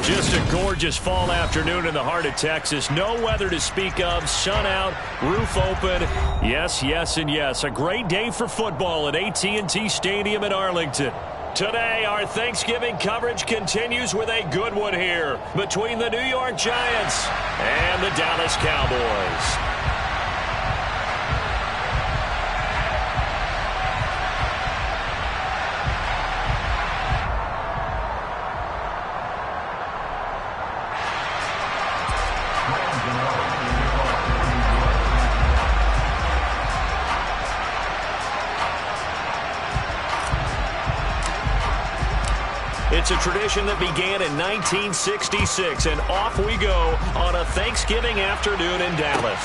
Just a gorgeous fall afternoon in the heart of Texas. No weather to speak of. Sun out, roof open. Yes, yes, and yes. A great day for football at AT&T Stadium in Arlington. Today, our Thanksgiving coverage continues with a good one here between the New York Giants and the Dallas Cowboys. It's a tradition that began in 1966, and off we go on a Thanksgiving afternoon in Dallas.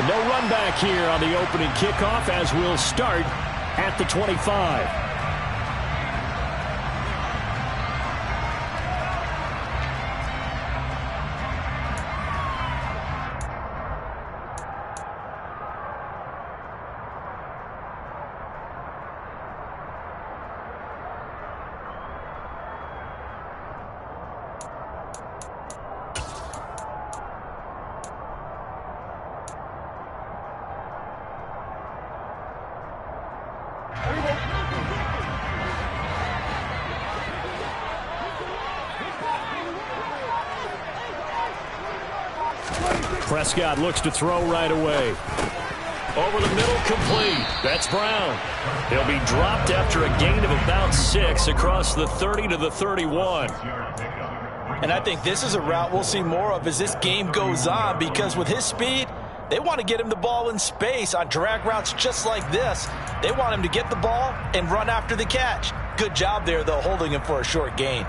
No run back here on the opening kickoff as we'll start at the 25. Prescott looks to throw right away. Over the middle, complete. That's Brown. He'll be dropped after a gain of about 6 across the 30 to the 31. And I think this is a route we'll see more of as this game goes on, because with his speed, they want to get him the ball in space on drag routes just like this. They want him to get the ball and run after the catch. Good job there, though, holding him for a short gain.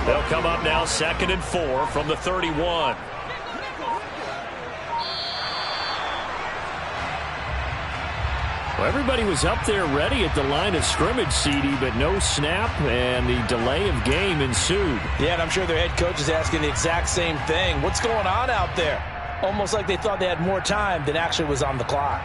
They'll come up now 2nd and 4 from the 31. Well, everybody was up there ready at the line of scrimmage, CD, but no snap, and the delay of game ensued. Yeah, and I'm sure their head coach is asking the exact same thing. What's going on out there? Almost like they thought they had more time than actually was on the clock.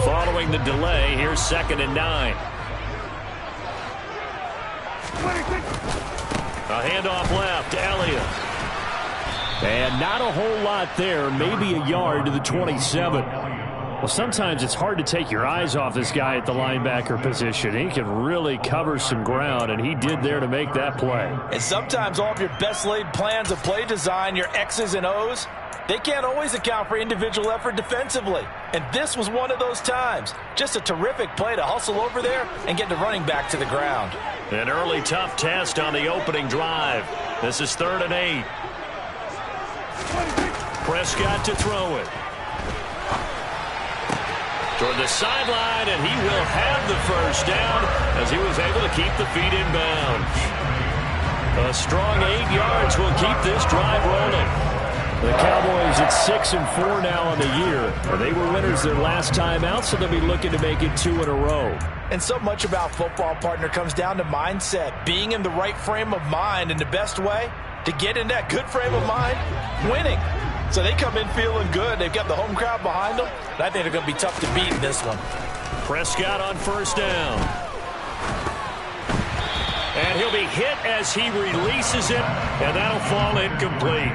Following the delay, here's 2nd and 9. A handoff left, Elliott. And not a whole lot there, maybe a yard to the 27. Well, sometimes it's hard to take your eyes off this guy at the linebacker position. He can really cover some ground, and he did there to make that play. And sometimes all of your best laid plans of play design, your X's and O's, they can't always account for individual effort defensively. And this was one of those times. Just a terrific play to hustle over there and get the running back to the ground. An early tough test on the opening drive. This is 3rd and 8. Prescott to throw it. Toward the sideline, and he will have the first down as he was able to keep the feet in bounds. A strong 8 yards will keep this drive rolling. The Cowboys at 6 and 4 now on the year. They were winners their last time out, so they'll be looking to make it 2 in a row. And so much about football, partner, comes down to mindset. Being in the right frame of mind, and the best way to get in that good frame of mind, winning. So they come in feeling good. They've got the home crowd behind them, and I think they're going to be tough to beat in this one. Prescott on 1st down. And he'll be hit as he releases it, and that'll fall incomplete.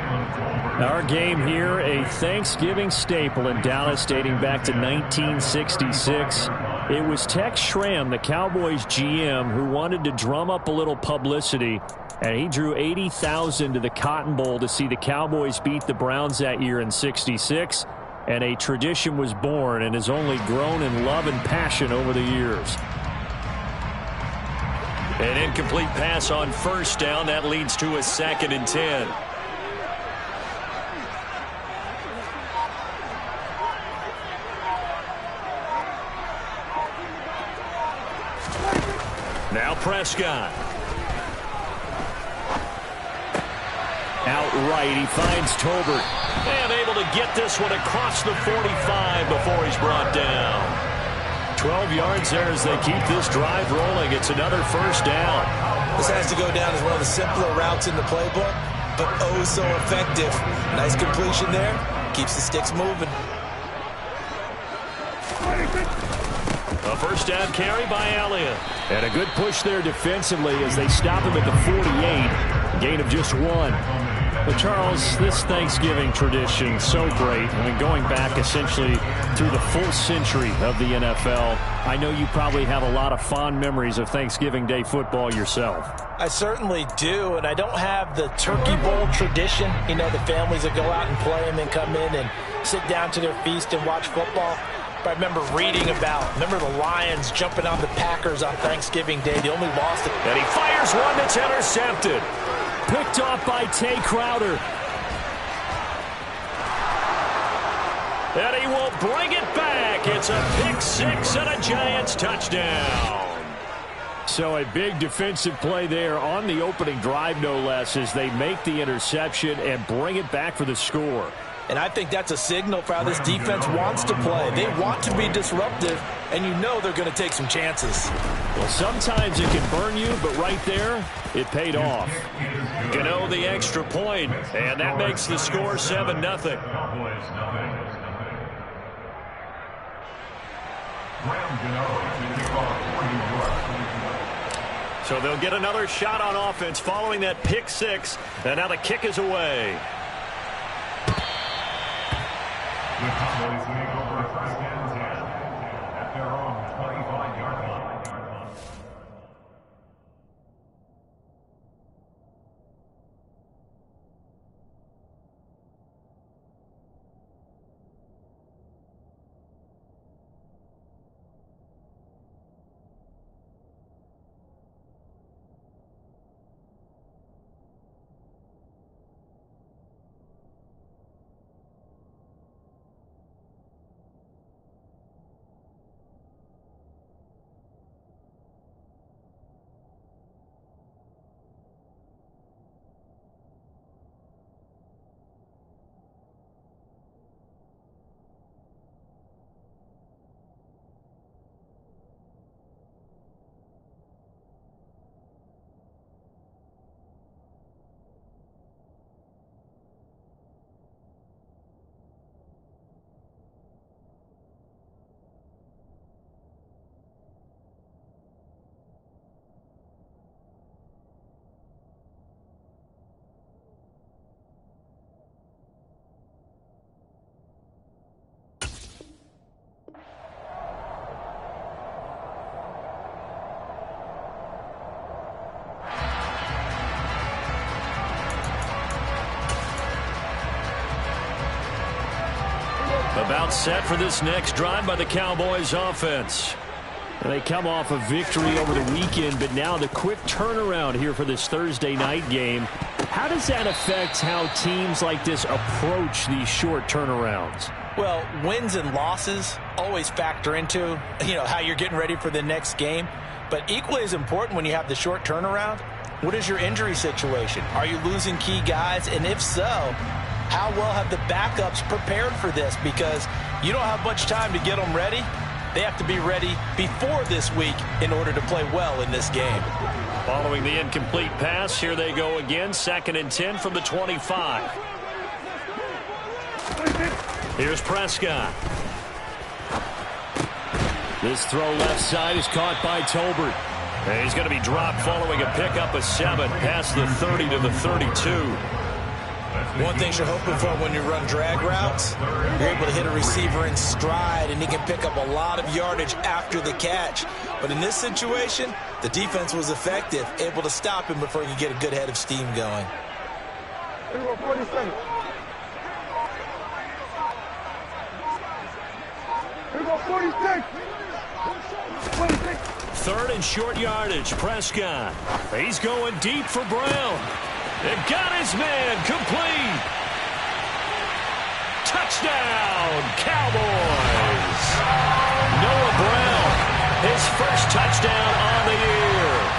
Our game here, a Thanksgiving staple in Dallas dating back to 1966. It was Tex Schramm, the Cowboys GM, who wanted to drum up a little publicity, and he drew 80,000 to the Cotton Bowl to see the Cowboys beat the Browns that year in '66, and a tradition was born and has only grown in love and passion over the years. An incomplete pass on 1st down. That leads to a 2nd and 10. Now Prescott. Outright, he finds Tolbert. And able to get this one across the 45 before he's brought down. 12 yards there as they keep this drive rolling. It's another first down. This has to go down as one of the simpler routes in the playbook, but oh so effective. Nice completion there. Keeps the sticks moving. A first down carry by Elliott. And a good push there defensively as they stop him at the 48. Gain of just 1. But Charles, this Thanksgiving tradition, so great. I mean, going back essentially through the full century of the NFL, I know you probably have a lot of fond memories of Thanksgiving Day football yourself. I certainly do, and I don't have the Turkey Bowl tradition. You know, the families that go out and play and then come in and sit down to their feast and watch football. But I remember reading remember the Lions jumping on the Packers on Thanksgiving Day. They only lost it. And he fires one that's intercepted. Picked off by Tay Crowder. And he will bring it back. It's a pick 6 and a Giants touchdown. So a big defensive play there on the opening drive, no less, as they make the interception and bring it back for the score. And I think that's a signal for how this defense wants to play. They want to be disruptive, and you know they're going to take some chances. Well, sometimes it can burn you, but right there, it paid off. Gano the extra point, and that makes the score 7-0. So they'll get another shot on offense following that pick 6, and now the kick is away. The Cowboys take over first and 10 at their own 25-yard line. About set for this next drive by the Cowboys offense. They come off a victory over the weekend, but now the quick turnaround here for this Thursday night game. How does that affect how teams like this approach these short turnarounds? Well, wins and losses always factor into, how you're getting ready for the next game. But equally as important when you have the short turnaround, what is your injury situation? Are you losing key guys? And if so, how well have the backups prepared for this? Because you don't have much time to get them ready. They have to be ready before this week in order to play well in this game. Following the incomplete pass, here they go again. 2nd and 10 from the 25. Here's Prescott. This throw left side is caught by Tolbert. And he's going to be dropped following a pickup of 7 past the 30 to the 32. One thing you're hoping for when you run drag routes, you're able to hit a receiver in stride, and he can pick up a lot of yardage after the catch. But in this situation, the defense was effective, able to stop him before he could get a good head of steam going. Here we go, 40 seconds. Here we go, 46. 26. 3rd and short yardage, Prescott. He's going deep for Brown. They've got his man complete. Touchdown, Cowboys. Noah Brown, his first touchdown on the year.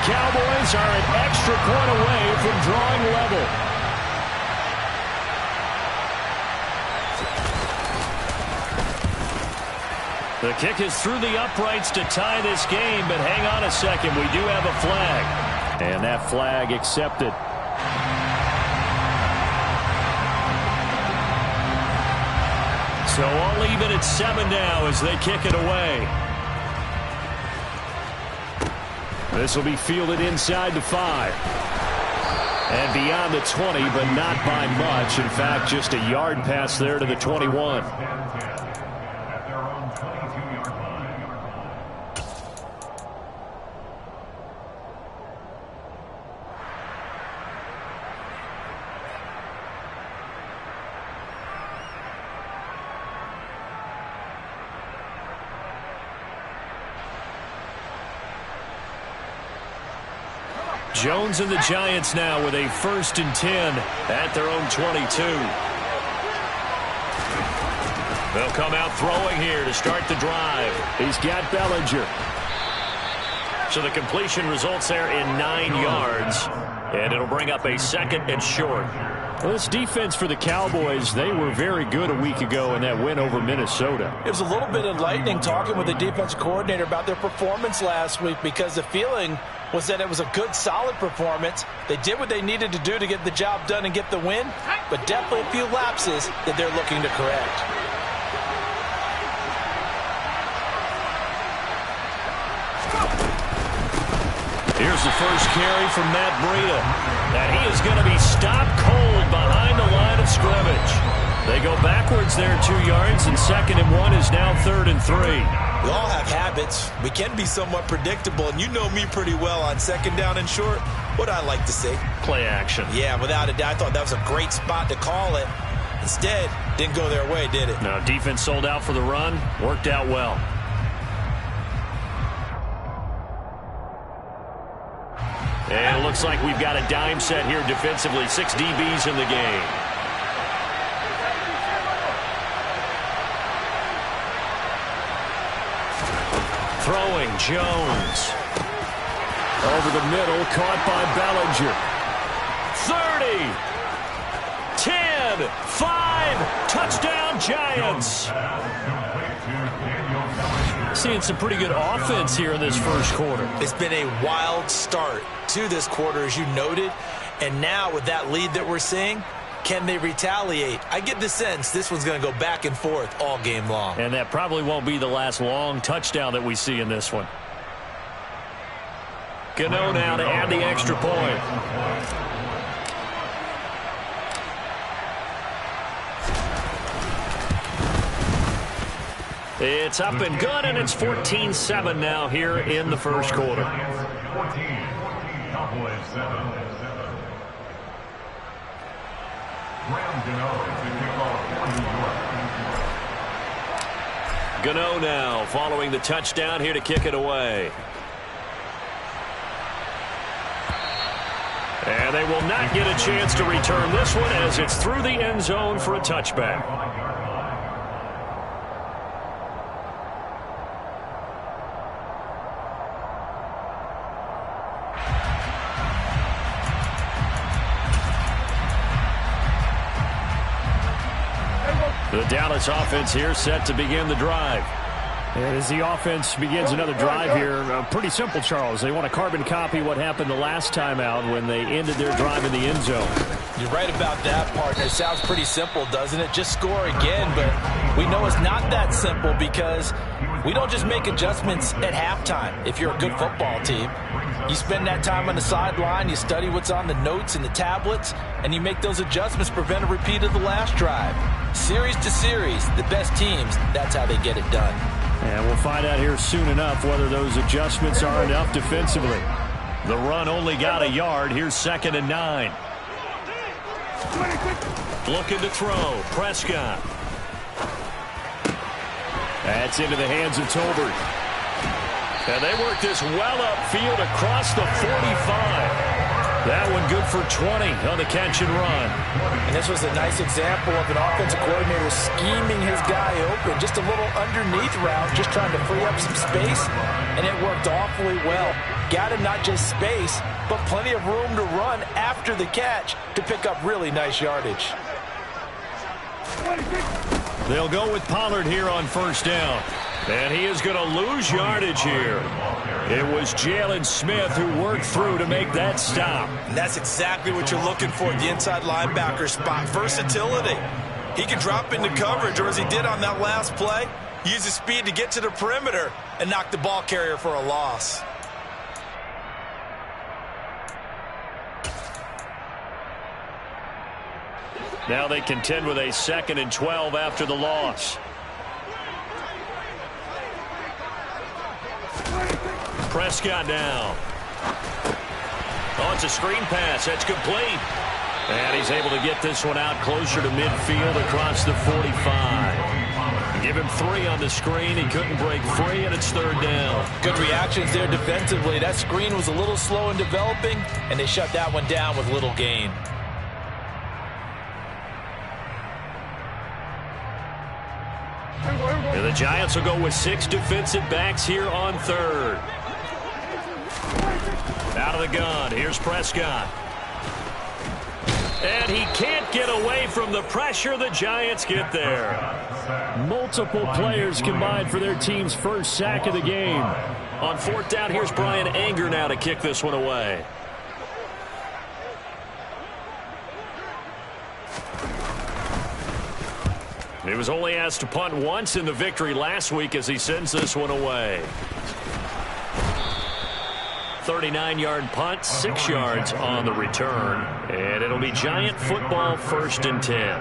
Cowboys are an extra point away from drawing level. The kick is through the uprights to tie this game, but hang on a second. We do have a flag. And that flag accepted. So all even at 7 now as they kick it away. This will be fielded inside the 5. And beyond the 20, but not by much. In fact, just a yard pass there to the 21. Jones and the Giants now with a 1st and 10 at their own 22. They'll come out throwing here to start the drive. He's got Bellinger. So the completion results there in 9 yards, and it'll bring up a 2nd and short. Well, this defense for the Cowboys, they were very good a week ago in that win over Minnesota. It was a little bit enlightening talking with the defensive coordinator about their performance last week, because the feeling was that it was a good, solid performance. They did what they needed to do to get the job done and get the win, but definitely a few lapses that they're looking to correct. Here's the first carry from Matt Breida. And he is going to be stopped cold behind the line of scrimmage. They go backwards there 2 yards, and 2nd and 1 is now 3rd and 3. We all have habits. We can be somewhat predictable, and you know me pretty well on 2nd down and short. What I like to say? Play action. Yeah, without a doubt. I thought that was a great spot to call it. Instead, didn't go their way, did it? No, defense sold out for the run. Worked out well. And it looks like we've got a dime set here defensively. 6 DBs in the game. Throwing, Jones. Over the middle, caught by Bellinger. 30, 10, 5, touchdown Giants. Seeing some pretty good offense here in this first quarter. It's been a wild start to this quarter, as you noted. And now with that lead that we're seeing, can they retaliate? I get the sense this one's going to go back and forth all game long. And that probably won't be the last long touchdown that we see in this one. Gano now to add the extra point. It's up and good, and it's 14-7 now here in the first quarter. Gano now following the touchdown here to kick it away. And they will not get a chance to return this one as it's through the end zone for a touchback. The Dallas offense here set to begin the drive. And as the offense begins another drive here, pretty simple, Charles. They want to carbon copy what happened the last time out when they ended their drive in the end zone. You're right about that, partner. It sounds pretty simple, doesn't it? Just score again, but we know it's not that simple because we don't just make adjustments at halftime. If you're a good football team, you spend that time on the sideline, you study what's on the notes and the tablets, and you make those adjustments to prevent a repeat of the last drive. Series to series, the best teams, that's how they get it done. And we'll find out here soon enough whether those adjustments are enough defensively. The run only got a yard. Here's 2nd and 9. Looking to throw. Prescott. That's into the hands of Tolbert. And they work this well upfield across the 45. That one good for 20 on the catch and run. And this was a nice example of an offensive coordinator scheming his guy open. Just a little underneath route, just trying to free up some space, and it worked awfully well. Got him not just space, but plenty of room to run after the catch to pick up really nice yardage. They'll go with Pollard here on first down. And he is going to lose yardage here. It was Jalen Smith who worked through to make that stop. And that's exactly what you're looking for at the inside linebacker spot. Versatility. He can drop into coverage, or as he did on that last play, use his speed to get to the perimeter and knock the ball carrier for a loss. Now they contend with a 2nd and 12 after the loss. Prescott now. Oh, it's a screen pass. That's complete. And he's able to get this one out closer to midfield across the 45. Give him 3 on the screen. He couldn't break free, and it's 3rd down. Good reactions there defensively. That screen was a little slow in developing, and they shut that one down with little gain. And the Giants will go with 6 defensive backs here on 3rd. Out of the gun, here's Prescott. And he can't get away from the pressure. The Giants get there. Multiple players combined for their team's first sack of the game. On 4th down, here's Brian Anger now to kick this one away. He was only asked to punt once in the victory last week as he sends this one away. 39-yard punt, 6 yards on the return. And it'll be Giant football, 1st and 10.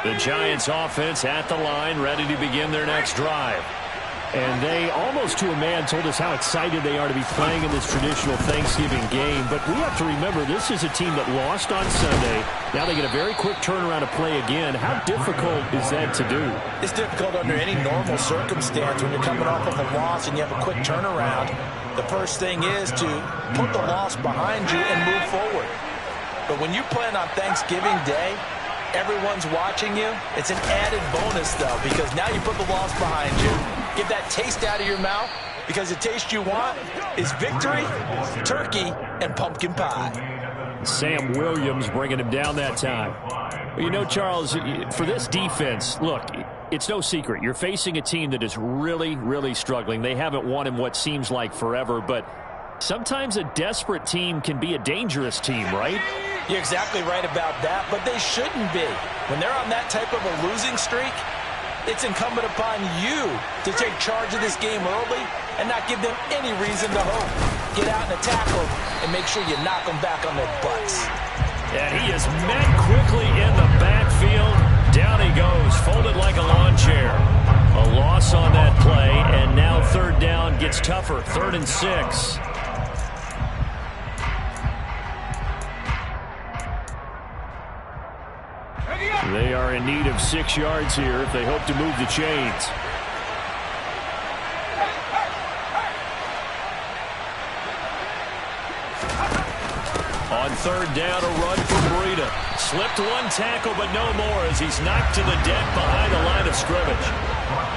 The Giants offense at the line, ready to begin their next drive. And they, almost to a man, told us how excited they are to be playing in this traditional Thanksgiving game. But we have to remember, this is a team that lost on Sunday. Now they get a very quick turnaround to play again. How difficult is that to do? It's difficult under any normal circumstance when you're coming off of a loss and you have a quick turnaround. The first thing is to put the loss behind you and move forward. But when you play on Thanksgiving Day, everyone's watching you. It's an added bonus, though, because now you put the loss behind you. Get that taste out of your mouth, because the taste you want is victory, turkey, and pumpkin pie. Sam Williams bringing him down that time. Well, you know, Charles, for this defense, look, it's no secret. You're facing a team that is really, really struggling. They haven't won in what seems like forever, but sometimes a desperate team can be a dangerous team, right? You're exactly right about that, but they shouldn't be. When they're on that type of a losing streak, it's incumbent upon you to take charge of this game early and not give them any reason to hope. Get out and attack them and make sure you knock them back on their butts. And he is met quickly in the backfield. Down he goes, folded like a lawn chair. A loss on that play, and now 3rd down gets tougher. 3rd and 6. They are in need of 6 yards here if they hope to move the chains. On 3rd down, a run for Breida. Slipped one tackle, but no more as he's knocked to the deck behind the line of scrimmage.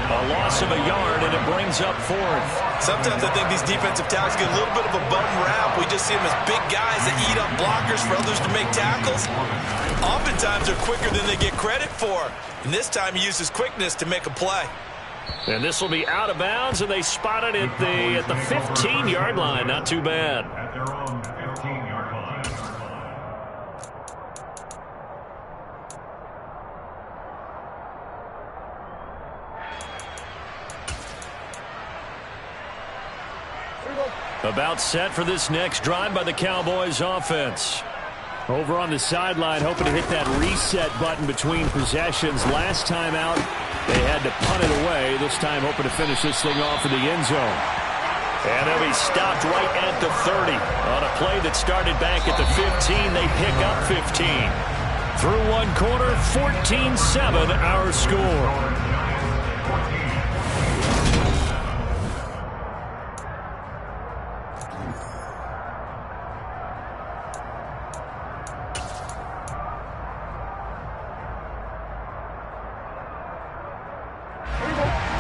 A loss of a yard, and it brings up 4th. Sometimes I think these defensive tackles get a little bit of a bum rap. We just see them as big guys that eat up blockers for others to make tackles. Oftentimes they're quicker than they get credit for. And this time he uses quickness to make a play. And this will be out of bounds, and they spot it at the 15-yard line. Not too bad. At their own 15-yard line. About set for this next drive by the Cowboys offense. Over on the sideline, hoping to hit that reset button between possessions. Last time out, they had to punt it away. This time, hoping to finish this thing off in the end zone. And they'll be stopped right at the 30. On a play that started back at the 15, they pick up 15. Through one quarter, 14-7 our score.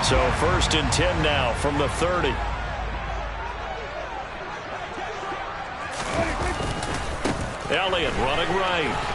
So 1st and 10 now from the 30. Elliott running right.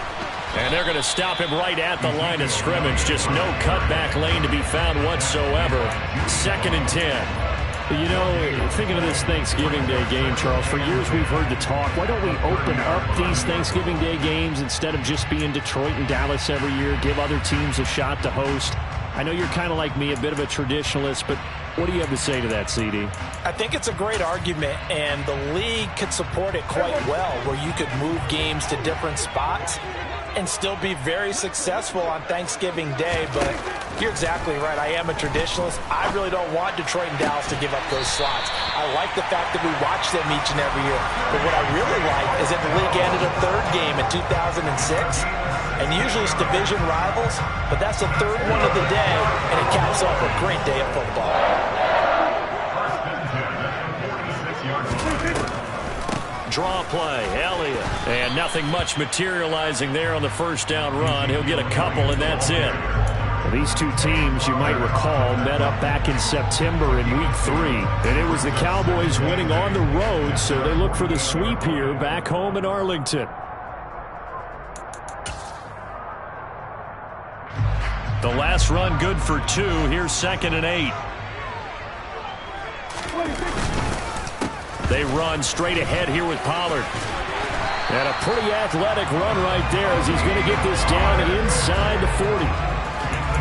And they're going to stop him right at the line of scrimmage. Just no cutback lane to be found whatsoever. 2nd and 10. You know, thinking of this Thanksgiving Day game, Charles, for years we've heard the talk, why don't we open up these Thanksgiving Day games instead of just being Detroit and Dallas every year, give other teams a shot to host? I know you're kind of like me, a bit of a traditionalist, but what do you have to say to that, CD? I think it's a great argument, and the league could support it quite well, where you could move games to different spots and still be very successful on Thanksgiving Day. But you're exactly right. I am a traditionalist. I really don't want Detroit and Dallas to give up those slots. I like the fact that we watch them each and every year. But what I really like is that the league added a 3rd game in 2006. And usually it's division rivals, but that's the 3rd one of the day, and it caps off a great day of football. Draw play, Elliott. And nothing much materializing there on the 1st down run. He'll get a couple, and that's it. Well, these two teams, you might recall, met up back in September in Week 3. And it was the Cowboys winning on the road, so they look for the sweep here back home in Arlington. The last run good for 2. Here's 2nd and 8. They run straight ahead here with Pollard. And a pretty athletic run right there as he's going to get this down inside the 40.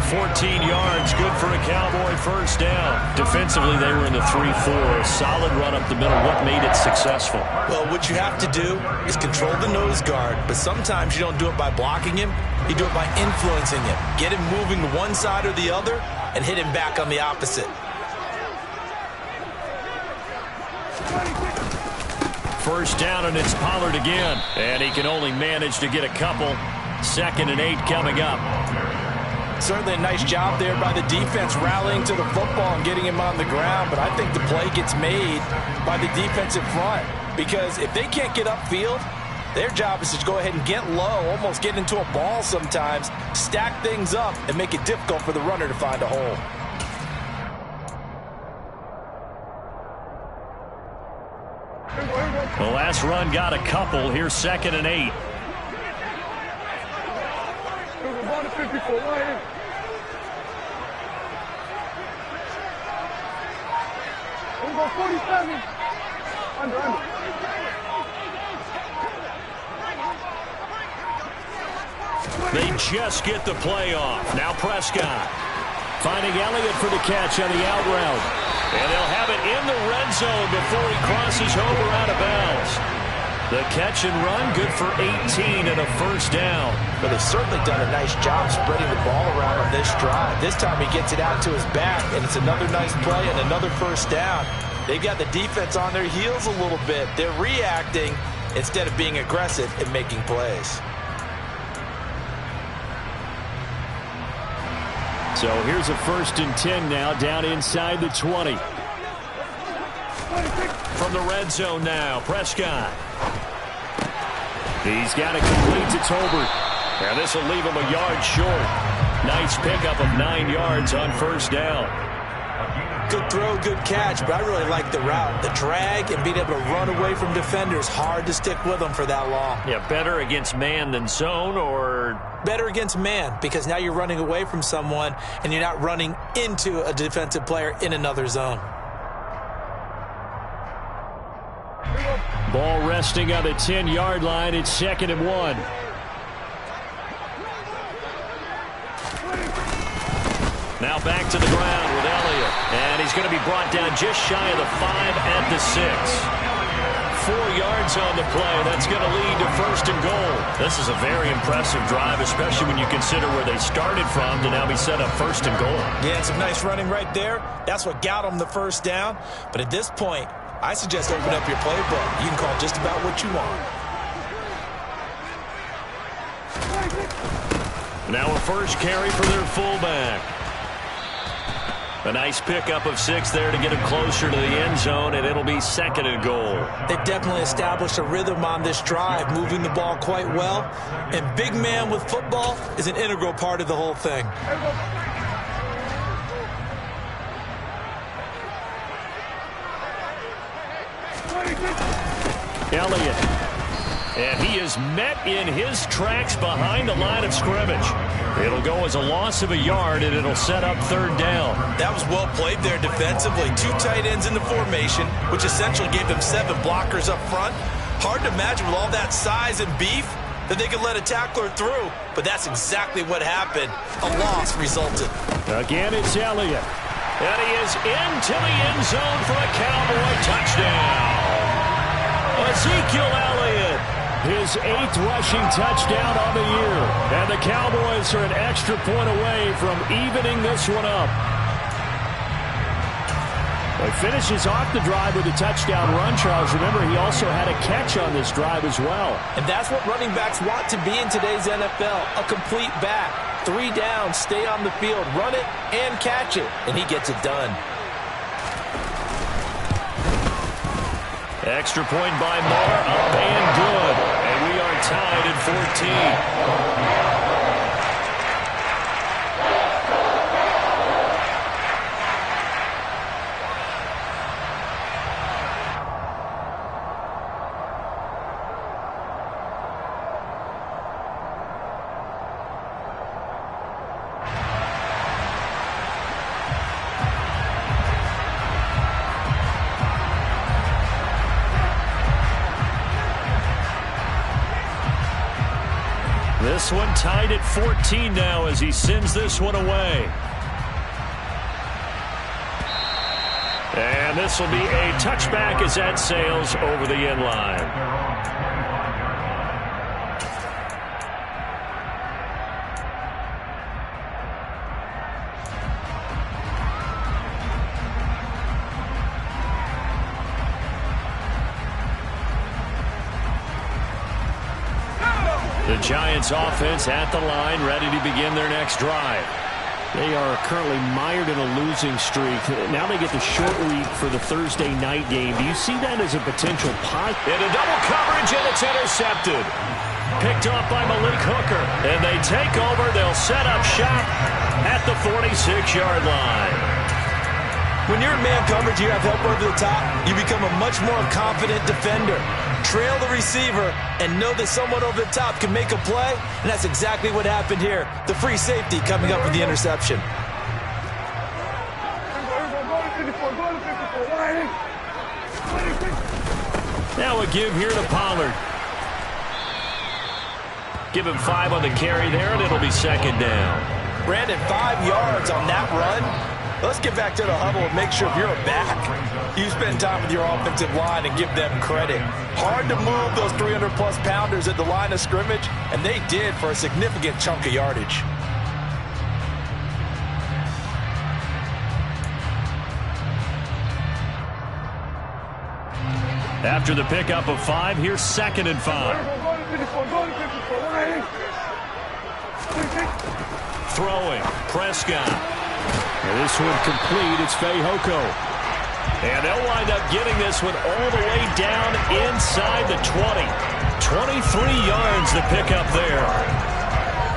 14 yards, good for a Cowboy 1st down. Defensively, they were in the 3-4. Solid run up the middle. What made it successful? Well, what you have to do is control the nose guard, but sometimes you don't do it by blocking him. You do it by influencing him. Get him moving to one side or the other and hit him back on the opposite. 1st down, and it's Pollard again. And he can only manage to get a couple. 2nd and 8 coming up. Certainly a nice job there by the defense rallying to the football and getting him on the ground, but I think the play gets made by the defensive front, because if they can't get upfield, their job is to go ahead and get low, almost get into a ball sometimes, stack things up, and make it difficult for the runner to find a hole. The last run got a couple. Here's 2nd and 8. They just get the play off. Now Prescott. Finding Elliott for the catch on the out route. And they'll have it in the red zone before he crosses over out of bounds. The catch and run, good for 18 and a 1st down. But they've certainly done a nice job spreading the ball around on this drive. This time he gets it out to his back, and it's another nice play and another 1st down. They've got the defense on their heels a little bit. They're reacting instead of being aggressive and making plays. So here's a 1st and 10 now, down inside the 20. From the red zone now, Prescott. He's got it complete to Tolbert. And this will leave him a yard short. Nice pickup of 9 yards on 1st down. Good throw, good catch, but I really like the route. The drag and being able to run away from defenders, hard to stick with them for that long. Yeah, better against man than zone, or? Better against man, because now you're running away from someone and you're not running into a defensive player in another zone. Ball resting on the 10-yard line. It's 2nd and 1. Now back to the ground with Elliott. And he's going to be brought down just shy of the 5 at the 6. 4 yards on the play. That's going to lead to 1st and goal. This is a very impressive drive, especially when you consider where they started from to now be set up 1st and goal. Yeah, some nice running right there. That's what got them the 1st down. But at this point, I suggest open up your playbook. You can call just about what you want. Now a 1st carry for their fullback. A nice pickup of 6 there to get him closer to the end zone, and it'll be 2nd and goal. They've definitely established a rhythm on this drive, moving the ball quite well. And big man with football is an integral part of the whole thing. Elliott. And he is met in his tracks behind the line of scrimmage. It'll go as a loss of a yard, and it'll set up 3rd down. That was well played there defensively. 2 tight ends in the formation, which essentially gave them 7 blockers up front. Hard to imagine with all that size and beef that they could let a tackler through, but that's exactly what happened. A loss resulted. Again, it's Elliott. And he is into the end zone for a Cowboy touchdown. Ezekiel Elliott. His 8th rushing touchdown on the year. And the Cowboys are an extra point away from evening this one up. He finishes off the drive with a touchdown run, Charles. Remember, he also had a catch on this drive as well. And that's what running backs want to be in today's NFL, a complete back. 3 down, stay on the field, run it, and catch it. And he gets it done. Extra point by Moore, up and good. And we are tied at 14. This one tied at 14 now as he sends this one away. And this will be a touchback as that sails over the end line. The Giants offense at the line, ready to begin their next drive. They are currently mired in a losing streak. Now they get the short week for the Thursday night game. Do you see that as a potential pot? Into double coverage, and it's intercepted. Picked off by Malik Hooker. And they take over. They'll set up shop at the 46-yard line. When you're in man coverage, you have help over the top, you become a much more confident defender. Trail the receiver and know that someone over the top can make a play, and that's exactly what happened here. The free safety coming up with the interception. Now a give here to Pollard. Give him 5 on the carry there, and it'll be 2nd down. Brandon, 5 yards on that run. Let's get back to the huddle and make sure if you're a back, you spend time with your offensive line and give them credit. Hard to move those 300-plus pounders at the line of scrimmage, and they did for a significant chunk of yardage. After the pickup of 5, here's 2nd and 5. Throwing, Prescott. And this one complete. It's Fehoko. And they'll wind up getting this one all the way down inside the 20. 23 yards to pick up there.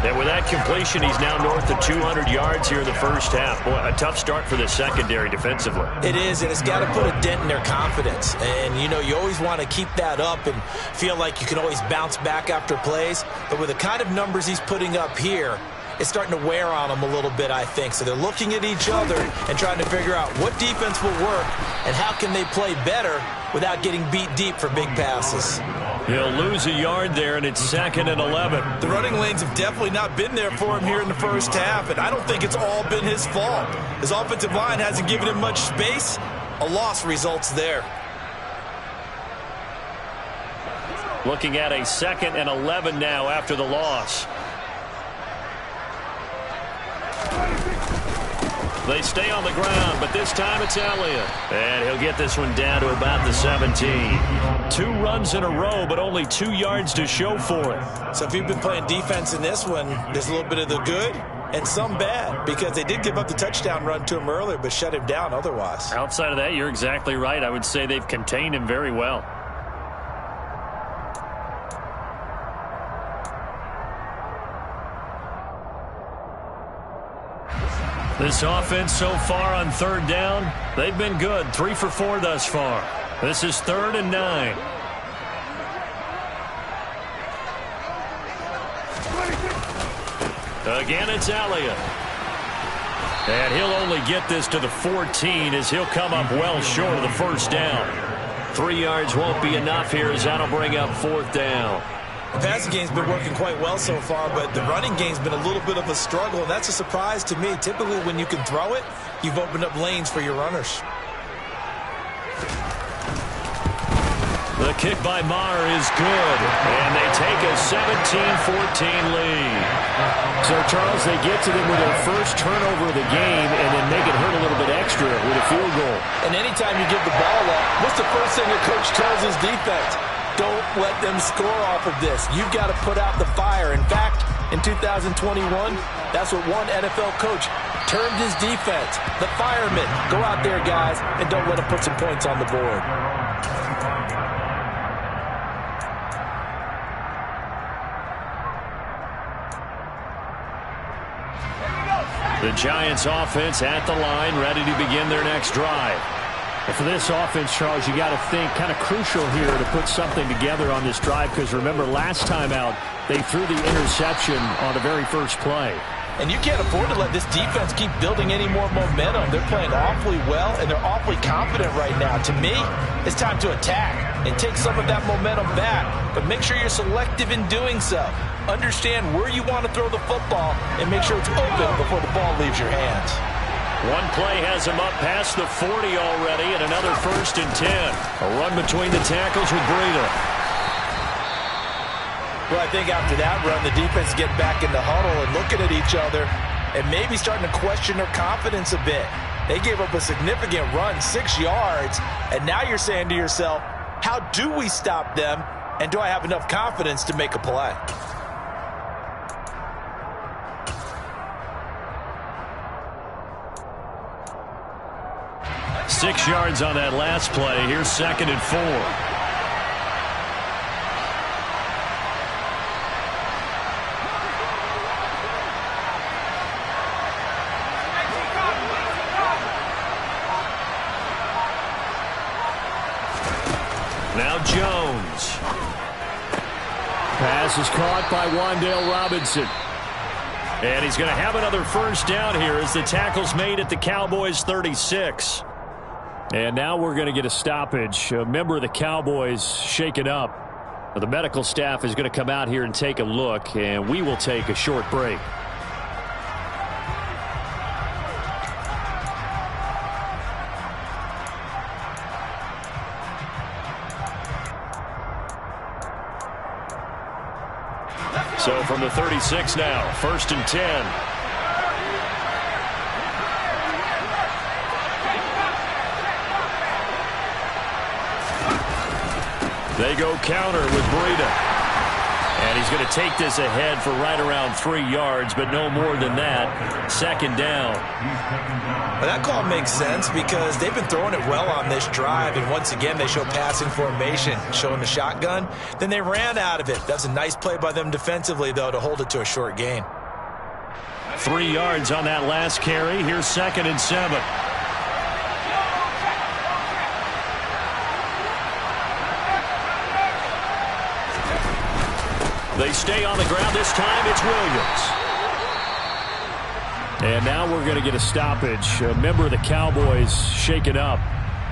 And with that completion, he's now north of 200 yards here in the first half. Boy, a tough start for the secondary defensively. It is, and it's got to put a dent in their confidence. And, you know, you always want to keep that up and feel like you can always bounce back after plays. But with the kind of numbers he's putting up here, it's starting to wear on them a little bit, I think. So they're looking at each other and trying to figure out what defense will work and how can they play better without getting beat deep for big passes. He'll lose a yard there, and it's 2nd and 11. The running lanes have definitely not been there for him here in the first half, and I don't think it's all been his fault. His offensive line hasn't given him much space. A loss results there. Looking at a 2nd and 11 now after the loss. They stay on the ground, but this time it's Elliott. And he'll get this one down to about the 17. 2 runs in a row, but only 2 yards to show for it. So if you've been playing defense in this one, there's a little bit of the good and some bad, because they did give up the touchdown run to him earlier, but shut him down otherwise. Outside of that, you're exactly right. I would say they've contained him very well. This offense so far on third down, they've been good. 3 for 4 thus far. This is 3rd and 9. Again, it's Elliott. And he'll only get this to the 14 as he'll come up well short of the first down. 3 yards won't be enough here as that'll bring up 4th down. The passing game's been working quite well so far, but the running game's been a little bit of a struggle, and that's a surprise to me. Typically, when you can throw it, you've opened up lanes for your runners. The kick by Maher is good, and they take a 17-14 lead. So, Charles, they get to them with their first turnover of the game and then make it hurt a little bit extra with a field goal. And anytime you give the ball up, what's the first thing a coach tells his defense? Don't let them score off of this. You've got to put out the fire. In fact, in 2021, that's what one NFL coach termed his defense. The firemen. Go out there, guys, and don't let them put some points on the board. The Giants offense at the line, ready to begin their next drive. And for this offense, Charles, you got to think kind of crucial here to put something together on this drive, because remember last time out they threw the interception on the very first play. And you can't afford to let this defense keep building any more momentum. They're playing awfully well, and they're awfully confident right now. To me, it's time to attack and take some of that momentum back. But make sure you're selective in doing so. Understand where you want to throw the football and make sure it's open before the ball leaves your hands. One play has him up past the 40 already, and another 1st and 10. A run between the tackles with Breida. Well, I think after that run, the defense get back in the huddle and looking at each other and maybe starting to question their confidence a bit. They gave up a significant run, 6 yards, and now you're saying to yourself, how do we stop them, and do I have enough confidence to make a play? Six yards on that last play. Here's 2nd and 4. Now Jones. Pass is caught by Wan'Dale Robinson. And he's going to have another first down here as the tackle's made at the Cowboys' 36. And now we're going to get a stoppage. A member of the Cowboys shaken up. The medical staff is going to come out here and take a look, and we will take a short break. So from the 36 now, 1st and 10. They go counter with Breida. And he's going to take this ahead for right around 3 yards, but no more than that. 2nd down. Well, that call makes sense because they've been throwing it well on this drive, and once again they show passing formation, showing the shotgun. Then they ran out of it. That's a nice play by them defensively, though, to hold it to a short gain. 3 yards on that last carry. Here's 2nd and 7. They stay on the ground. This time it's Williams. And now we're going to get a stoppage. A member of the Cowboys shaken up.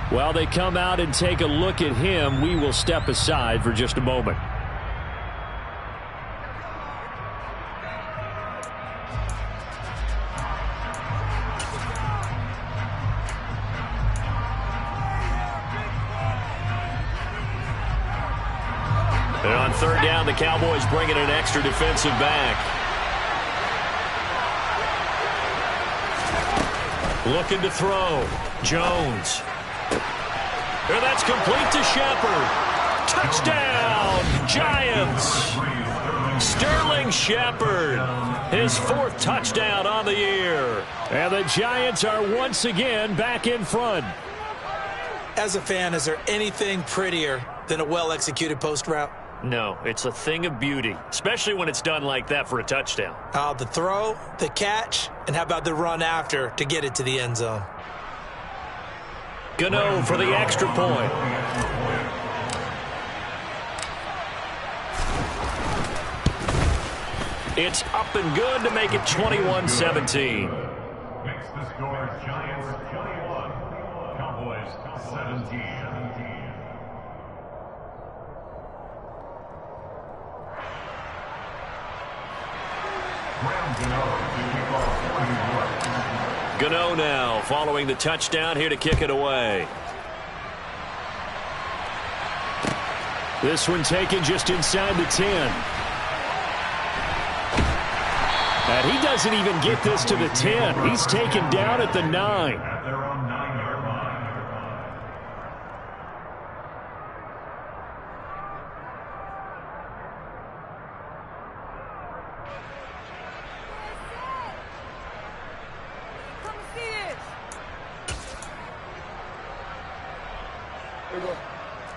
While they come out and take a look at him, we will step aside for just a moment. And on 3rd down, the Cowboys bring in an extra defensive back. Looking to throw. Jones. And that's complete to Shepard. Touchdown, Giants. Sterling Shepard, his 4th touchdown on the year. And the Giants are once again back in front. As a fan, is there anything prettier than a well-executed post route? No, it's a thing of beauty, especially when it's done like that for a touchdown. The throw, the catch, and how about the run after to get it to the end zone? Gano for the extra point. It's up and good to make it 21-17. Makes the score Giants 21, Cowboys 17. Gano now following the touchdown here to kick it away. This one taken just inside the 10. And he doesn't even get this to the 10. He's taken down at the 9. At their own 9-yard line.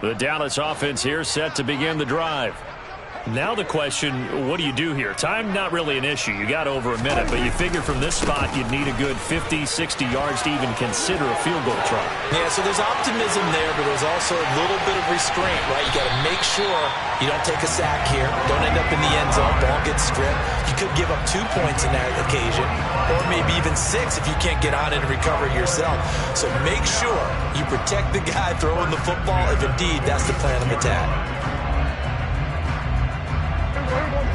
The Dallas offense here set to begin the drive. Now the question, what do you do here? Time not really an issue. You got over a minute, but you figure from this spot you'd need a good 50, 60 yards to even consider a field goal try. Yeah, so there's optimism there, but there's also a little bit of restraint, right? You got to make sure you don't take a sack here. Don't end up in the end zone. Ball gets stripped. You could give up 2 points in that occasion, or maybe even 6 if you can't get on it and recover it yourself. So make sure you protect the guy throwing the football if indeed that's the plan of attack.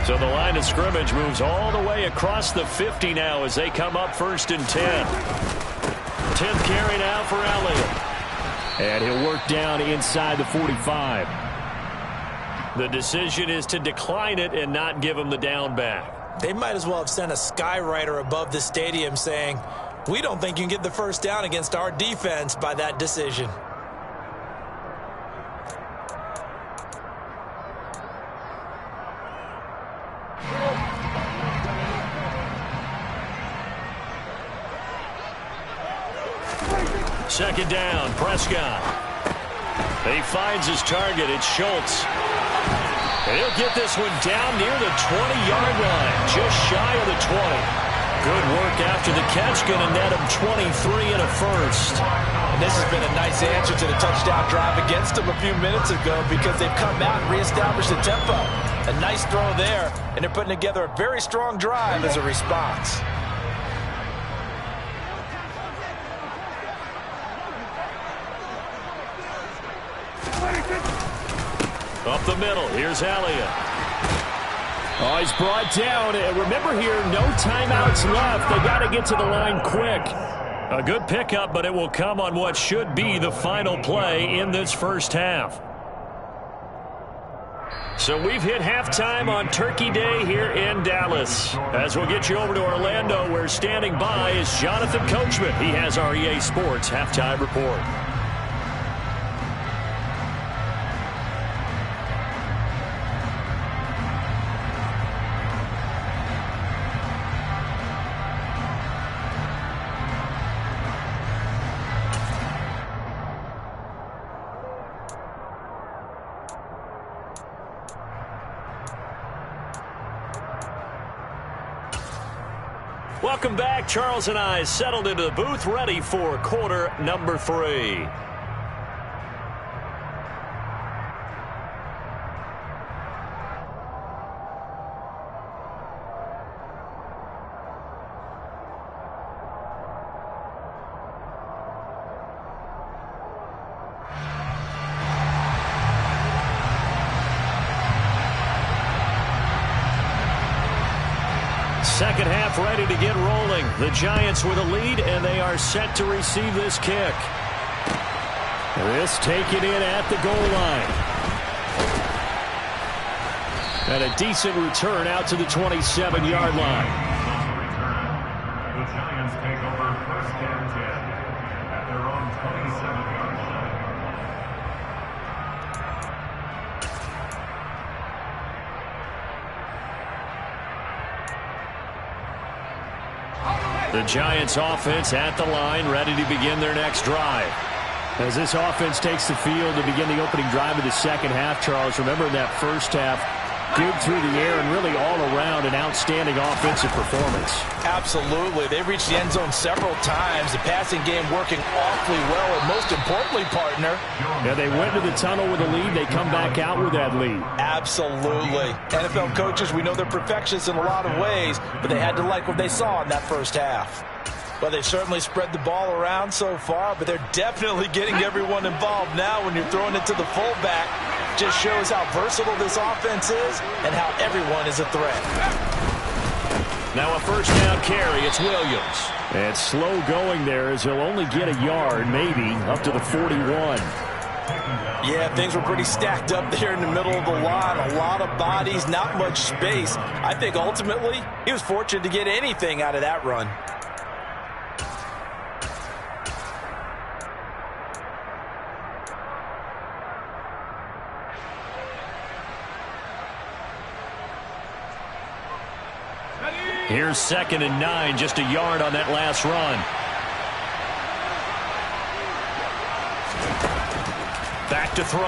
So the line of scrimmage moves all the way across the 50 now as they come up 1st and 10. 10th carry now for Elliott. And he'll work down inside the 45. The decision is to decline it and not give him the down back. They might as well have sent a skywriter above the stadium saying, we don't think you can get the first down against our defense by that decision. Second down, Prescott. He finds his target. It's Schultz. And he'll get this one down near the 20-yard line, just shy of the 20. Good work after the catch, going to net him 23 and a first. And this has been a nice answer to the touchdown drive against them a few minutes ago because they've come out and reestablished the tempo. A nice throw there, and they're putting together a very strong drive as a response. Up the middle, here's Elliott. Oh, he's brought down. Remember here, no timeouts left. They got to get to the line quick. A good pickup, but it will come on what should be the final play in this first half. So we've hit halftime on Turkey Day here in Dallas. As we'll get you over to Orlando, where standing by is Jonathan Coachman. He has our EA Sports halftime report. Welcome back. Charles and I settled into the booth, ready for quarter number 3. Second half ready to get rolling. The Giants with a lead, and they are set to receive this kick. This taken in at the goal line. And a decent return out to the 27-yard line. The Giants take over 1st and 10 at their own 27-yard line. The Giants offense at the line, ready to begin their next drive. As this offense takes the field to begin the opening drive of the second half, Charles, remember in that first half, good through the air and really all around an outstanding offensive performance. Absolutely. They reached the end zone several times. The passing game working awfully well. And most importantly, partner. Yeah, they went to the tunnel with a lead. They come back out with that lead. Absolutely. NFL coaches, we know they're perfectionists in a lot of ways, but they had to like what they saw in that first half. Well, they've certainly spread the ball around so far, but they're definitely getting everyone involved now when you're throwing it to the fullback. Just shows how versatile this offense is and how everyone is a threat. Now a first down carry. It's Williams. And slow going there as he'll only get a yard, maybe, up to the 41. Yeah, things were pretty stacked up there in the middle of the line. A lot of bodies, not much space. I think ultimately he was fortunate to get anything out of that run. Here's 2nd and 9, just a yard on that last run. Back to throw.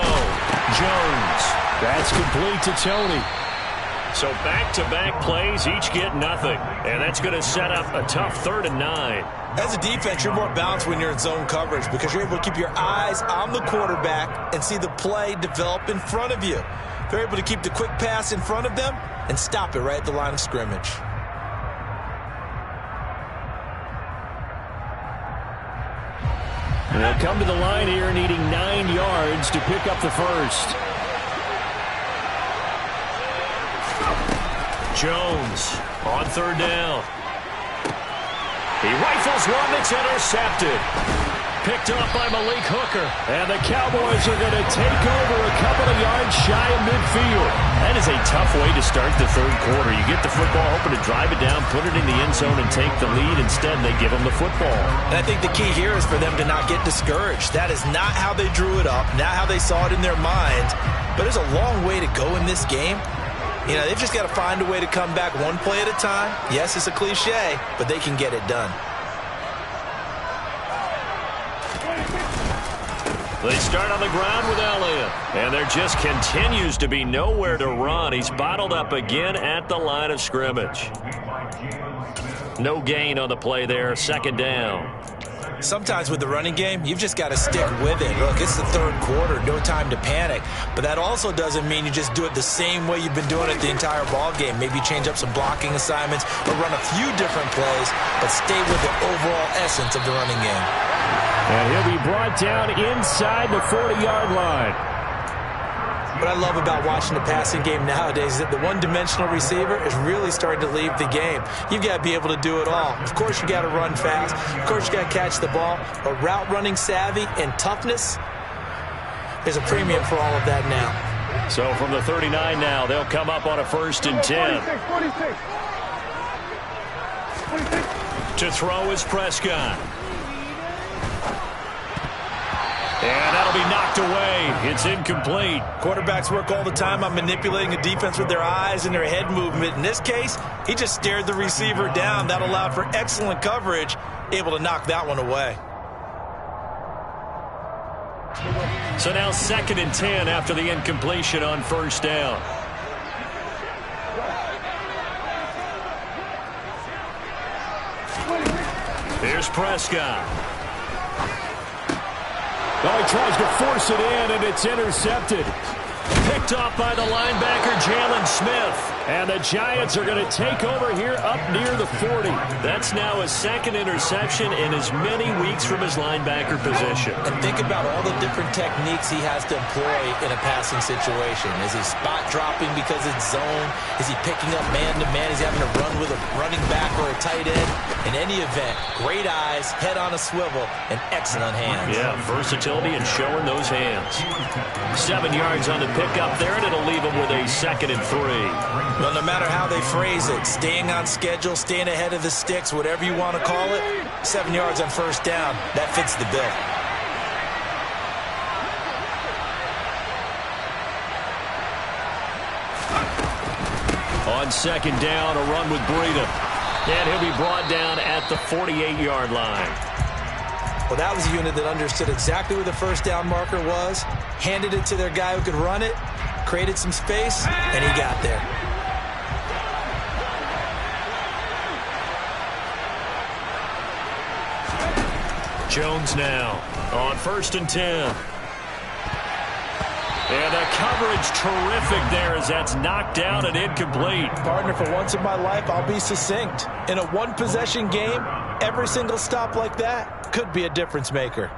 Jones. That's complete to Tony. So back-to-back plays, each get nothing. And that's going to set up a tough 3rd and 9. As a defense, you're more balanced when you're in zone coverage because you're able to keep your eyes on the quarterback and see the play develop in front of you. They're able to keep the quick pass in front of them and stop it right at the line of scrimmage. And they'll come to the line here needing 9 yards to pick up the first. Jones on 3rd down. He rifles one that's intercepted. Picked up by Malik Hooker. And the Cowboys are going to take over a couple of yards shy of midfield. That is a tough way to start the 3rd quarter. You get the football, hoping to drive it down, put it in the end zone, and take the lead. Instead, they give them the football. And I think the key here is for them to not get discouraged. That is not how they drew it up, not how they saw it in their mind. But there's a long way to go in this game. You know, they've just got to find a way to come back one play at a time. Yes, it's a cliche, but they can get it done. They start on the ground with Elliott. And there just continues to be nowhere to run. He's bottled up again at the line of scrimmage. No gain on the play there. 2nd down. Sometimes with the running game, you've just got to stick with it. Look, it's the 3rd quarter, no time to panic. But that also doesn't mean you just do it the same way you've been doing it the entire ball game. Maybe change up some blocking assignments or run a few different plays, but stay with the overall essence of the running game. And he'll be brought down inside the 40-yard line. What I love about watching the passing game nowadays is that the one-dimensional receiver is really starting to leave the game. You've got to be able to do it all. Of course, you got to run fast. Of course, you got to catch the ball. But route running savvy and toughness, there's a premium for all of that now. So from the 39 now, they'll come up on a 1st and 10. 46. To throw is Prescott. And that'll be knocked away. It's incomplete. Quarterbacks work all the time on manipulating a defense with their eyes and their head movement. In this case, he just stared the receiver down. That allowed for excellent coverage, able to knock that one away. So now 2nd and 10 after the incompletion on 1st down. Here's Prescott. Oh, he tries to force it in, and it's intercepted. Picked off by the linebacker, Jalen Smith. And the Giants are going to take over here up near the 40. That's now his 2nd interception in as many weeks from his linebacker position. And think about all the different techniques he has to employ in a passing situation. Is he spot dropping because it's zone? Is he picking up man-to-man? Is he having to run with a running back or a tight end? In any event, great eyes, head on a swivel, and excellent hands. Yeah, versatility and showing those hands. 7 yards on the pickup there, and it'll leave him with a 2nd and 3. Well, no matter how they phrase it, staying on schedule, staying ahead of the sticks, whatever you want to call it, 7 yards on 1st down, that fits the bill. On 2nd down, a run with Breida. And he'll be brought down at the 48-yard line. Well, that was a unit that understood exactly where the first down marker was, handed it to their guy who could run it, created some space, and he got there. Jones now on 1st and 10. And the coverage terrific there as that's knocked down and incomplete. Partner, for once in my life, I'll be succinct. In a one-possession game, every single stop like that could be a difference maker.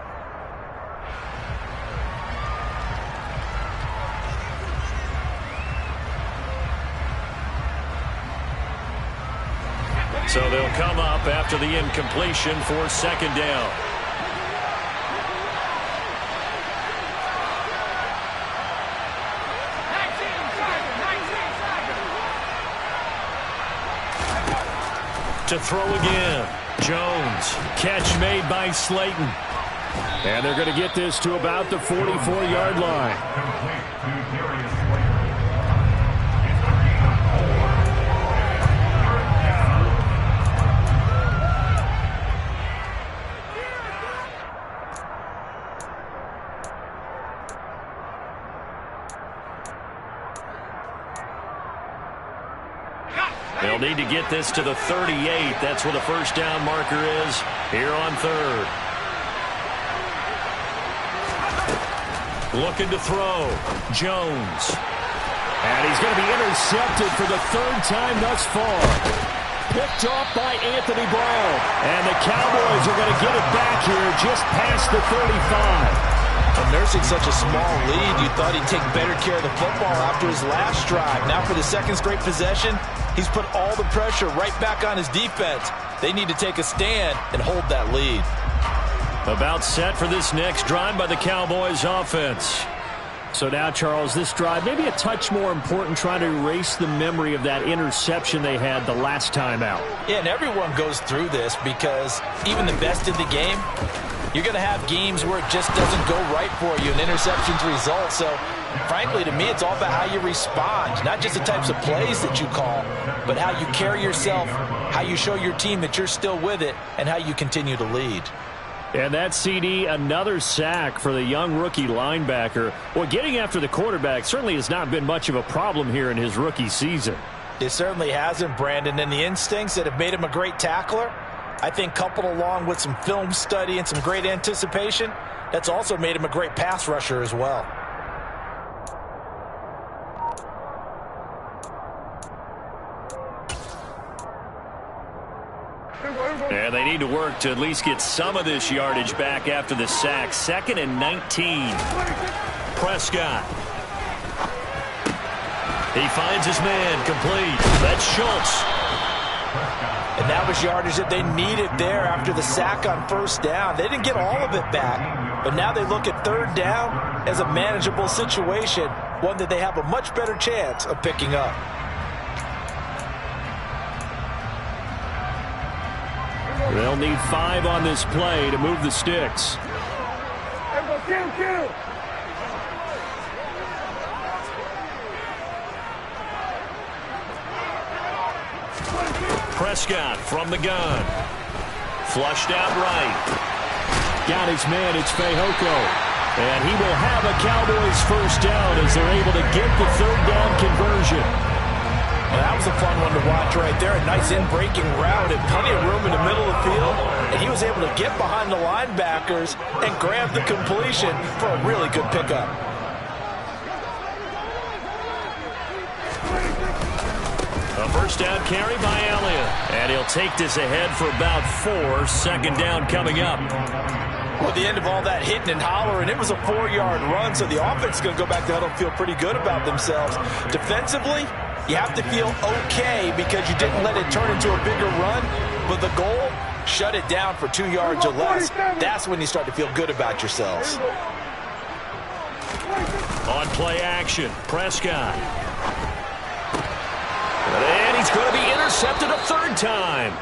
So they'll come up after the incompletion for 2nd down. To throw again. Jones. Catch made by Slayton. And they're going to get this to about the 44-yard line. They'll need to get this to the 38. That's where the first down marker is here on 3rd. Looking to throw. Jones. And he's going to be intercepted for the 3rd time thus far. Picked off by Anthony Brown. And the Cowboys are going to get it back here just past the 35. And nursing such a small lead, you thought he'd take better care of the football after his last drive. Now for the 2nd straight possession, he's put all the pressure right back on his defense. They need to take a stand and hold that lead. About set for this next drive by the Cowboys offense. So now, Charles, this drive maybe a touch more important, trying to erase the memory of that interception they had the last time out. Yeah, and everyone goes through this because even the best in the game, you're going to have games where it just doesn't go right for you, and interceptions result. So, frankly, to me, it's all about how you respond, not just the types of plays that you call, but how you carry yourself, how you show your team that you're still with it, and how you continue to lead. And that CD, another sack for the young rookie linebacker. Well, getting after the quarterback certainly has not been much of a problem here in his rookie season. It certainly hasn't, Brandon, and the instincts that have made him a great tackler, I think coupled along with some film study and some great anticipation, that's also made him a great pass rusher as well. And they need to work to at least get some of this yardage back after the sack. 2nd and 19. Prescott. He finds his man complete. That's Schultz. And that was yardage that they needed there after the sack on 1st down. They didn't get all of it back, but now they look at 3rd down as a manageable situation, one that they have a much better chance of picking up. They'll need 5 on this play to move the sticks. Prescott from the gun. Flushed out right. Got his man, it's Fehoko. And he will have a Cowboys first down as they're able to get the 3rd down conversion. Well, that was a fun one to watch right there. A nice in-breaking route and plenty of room in the middle of the field. And he was able to get behind the linebackers and grab the completion for a really good pickup. A first down carry by Elliott. And he'll take this ahead for about 4. 2nd down coming up. Well, at the end of all that hitting and hollering, it was a 4-yard run, so the offense is going to go back to huddle and feel pretty good about themselves. Defensively, you have to feel okay because you didn't let it turn into a bigger run, but the goal, shut it down for 2 yards or less. That's when you start to feel good about yourselves. On play action, Prescott. And he's going to be intercepted a 3rd time.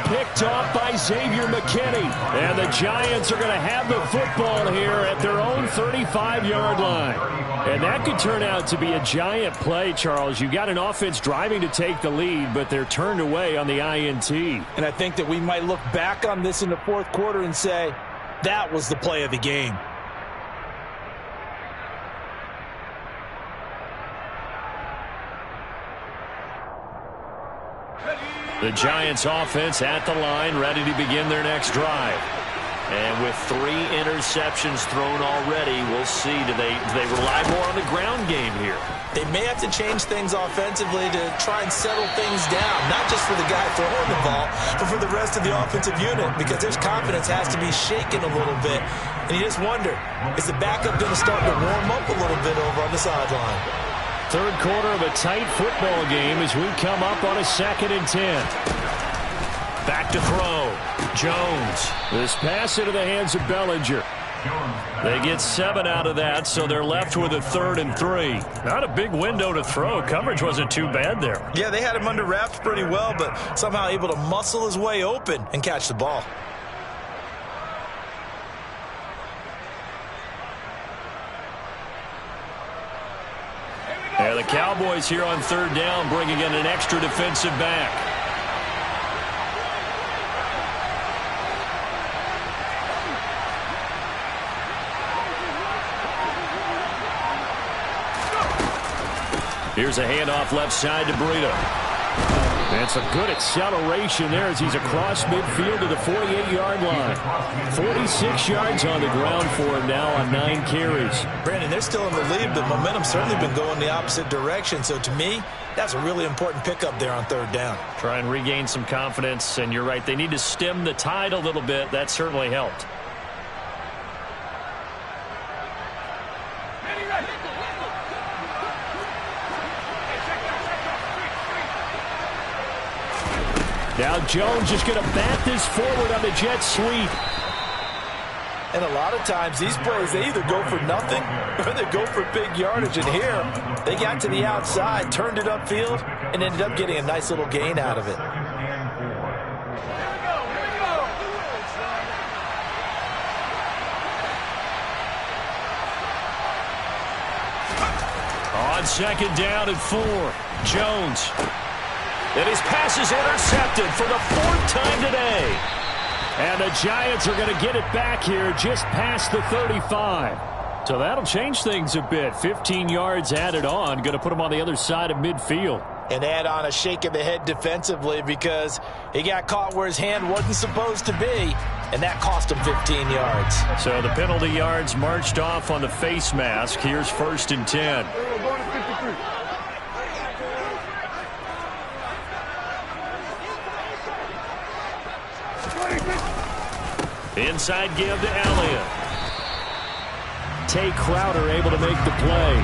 Picked off by Xavier McKinney. And the Giants are going to have the football here at their own 35-yard line. And that could turn out to be a giant play, Charles. You got an offense driving to take the lead, but they're turned away on the INT. And I think that we might look back on this in the fourth quarter and say, that was the play of the game. The Giants offense at the line, ready to begin their next drive. And with 3 interceptions thrown already, we'll see. Do they rely more on the ground game here? They may have to change things offensively to try and settle things down, not just for the guy throwing the ball, but for the rest of the offensive unit, because their confidence has to be shaken a little bit. And you just wonder, is the backup going to start to warm up a little bit over on the sideline? Third quarter of a tight football game as we come up on a 2nd and 10. Back to throw. Jones. This pass into the hands of Bellinger. They get 7 out of that, so they're left with a 3rd and 3. Not a big window to throw. Coverage wasn't too bad there. Yeah, they had him under wraps pretty well, but somehow able to muscle his way open and catch the ball. Yeah, the Cowboys here on 3rd down, bringing in an extra defensive back. Here's a handoff left side to Burrito. That's a good acceleration there as he's across midfield to the 48-yard line. 46 yards on the ground for him now on 9 carries. Brandon, they're still in the lead, but momentum's certainly been going the opposite direction. So to me, that's a really important pickup there on 3rd down. Try and regain some confidence, and you're right. They need to stem the tide a little bit. That certainly helped. Now Jones is going to bat this forward on the jet sweep. And a lot of times these plays, they either go for nothing or they go for big yardage. And here, they got to the outside, turned it upfield, and ended up getting a nice little gain out of it. On 2nd down and 4, Jones. And his pass is intercepted for the 4th time today. And the Giants are going to get it back here just past the 35. So that'll change things a bit. 15 yards added on. Going to put him on the other side of midfield. And add on a shake of the head defensively because he got caught where his hand wasn't supposed to be. And that cost him 15 yards. So the penalty yards marched off on the face mask. Here's 1st and 10. Inside give to Elliott. Tay Crowder able to make the play.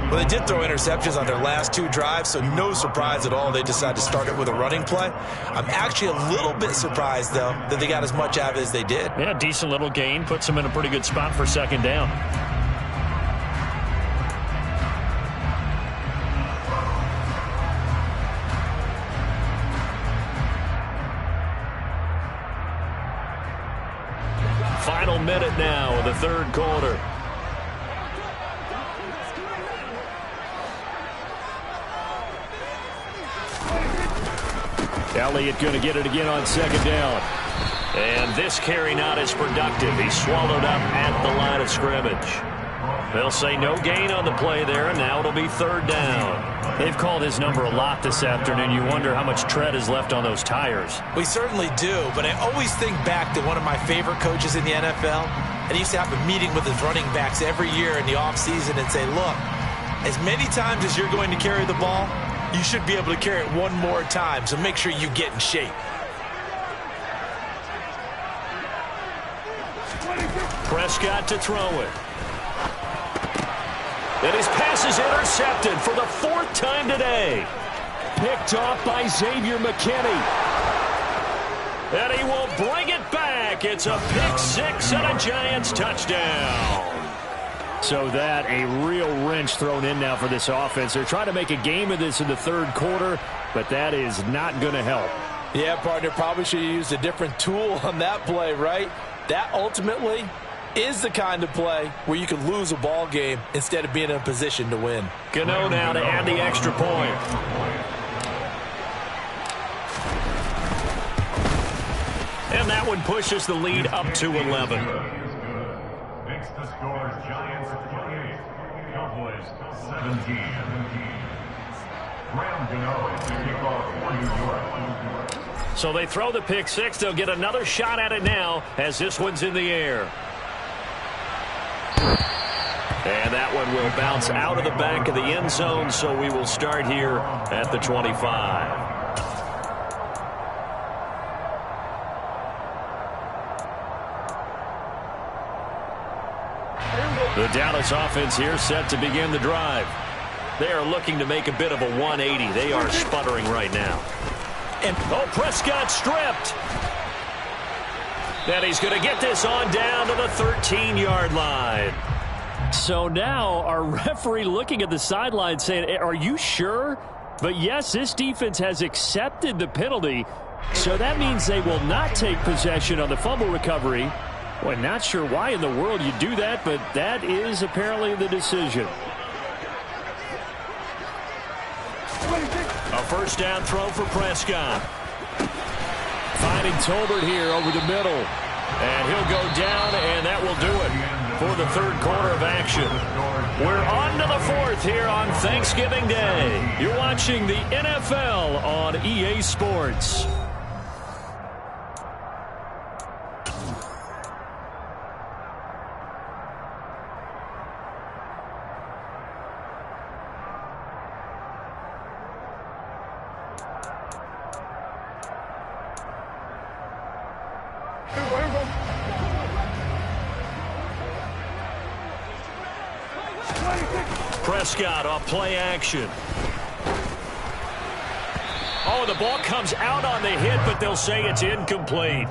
Well, they did throw interceptions on their last 2 drives, so no surprise at all they decided to start it with a running play. I'm actually a little bit surprised, though, that they got as much out of it as they did. Yeah, decent little gain. Puts them in a pretty good spot for 2nd down. Final minute now of the 3rd quarter. Elliott going to get it again on 2nd down. And this carry not as productive. He's swallowed up at the line of scrimmage. They'll say no gain on the play there, and now it'll be 3rd down. They've called his number a lot this afternoon. You wonder how much tread is left on those tires. We certainly do, but I always think back to one of my favorite coaches in the NFL, and he used to have a meeting with his running backs every year in the offseason and say, look, as many times as you're going to carry the ball, you should be able to carry it one more time, so make sure you get in shape. Prescott to throw it. And his pass is intercepted for the 4th time today. Picked off by Xavier McKinney. And he will bring it back. It's a pick 6 and a Giants touchdown. So that a real wrench thrown in now for this offense. They're trying to make a game of this in the 3rd quarter, but that is not going to help. Yeah, partner, probably should have used a different tool on that play, right? That ultimately is the kind of play where you can lose a ball game instead of being in a position to win. Gano now to add the extra point. And that one pushes the lead up to 11. Makes the score Giants 28, Cowboys 17. Graham Gano to kick off for New York. So they throw the pick six. They'll get another shot at it now as this one's in the air. And that one will bounce out of the back of the end zone, so we will start here at the 25. The Dallas offense here set to begin the drive. They are looking to make a bit of a 180. They are sputtering right now. And Prescott stripped. And he's going to get this on down to the 13-yard line. So now our referee looking at the sideline saying, are you sure? But yes, this defense has accepted the penalty. So that means they will not take possession on the fumble recovery. Boy, not sure why in the world you do that, but that is apparently the decision. A first down throw for Prescott. Finding Tolbert here over the middle. And he'll go down, and that will do it for the third quarter of action. We're on to the fourth here on Thanksgiving Day. You're watching the NFL on EA Sports. Prescott off play action. Oh, the ball comes out on the hit, but they'll say it's incomplete.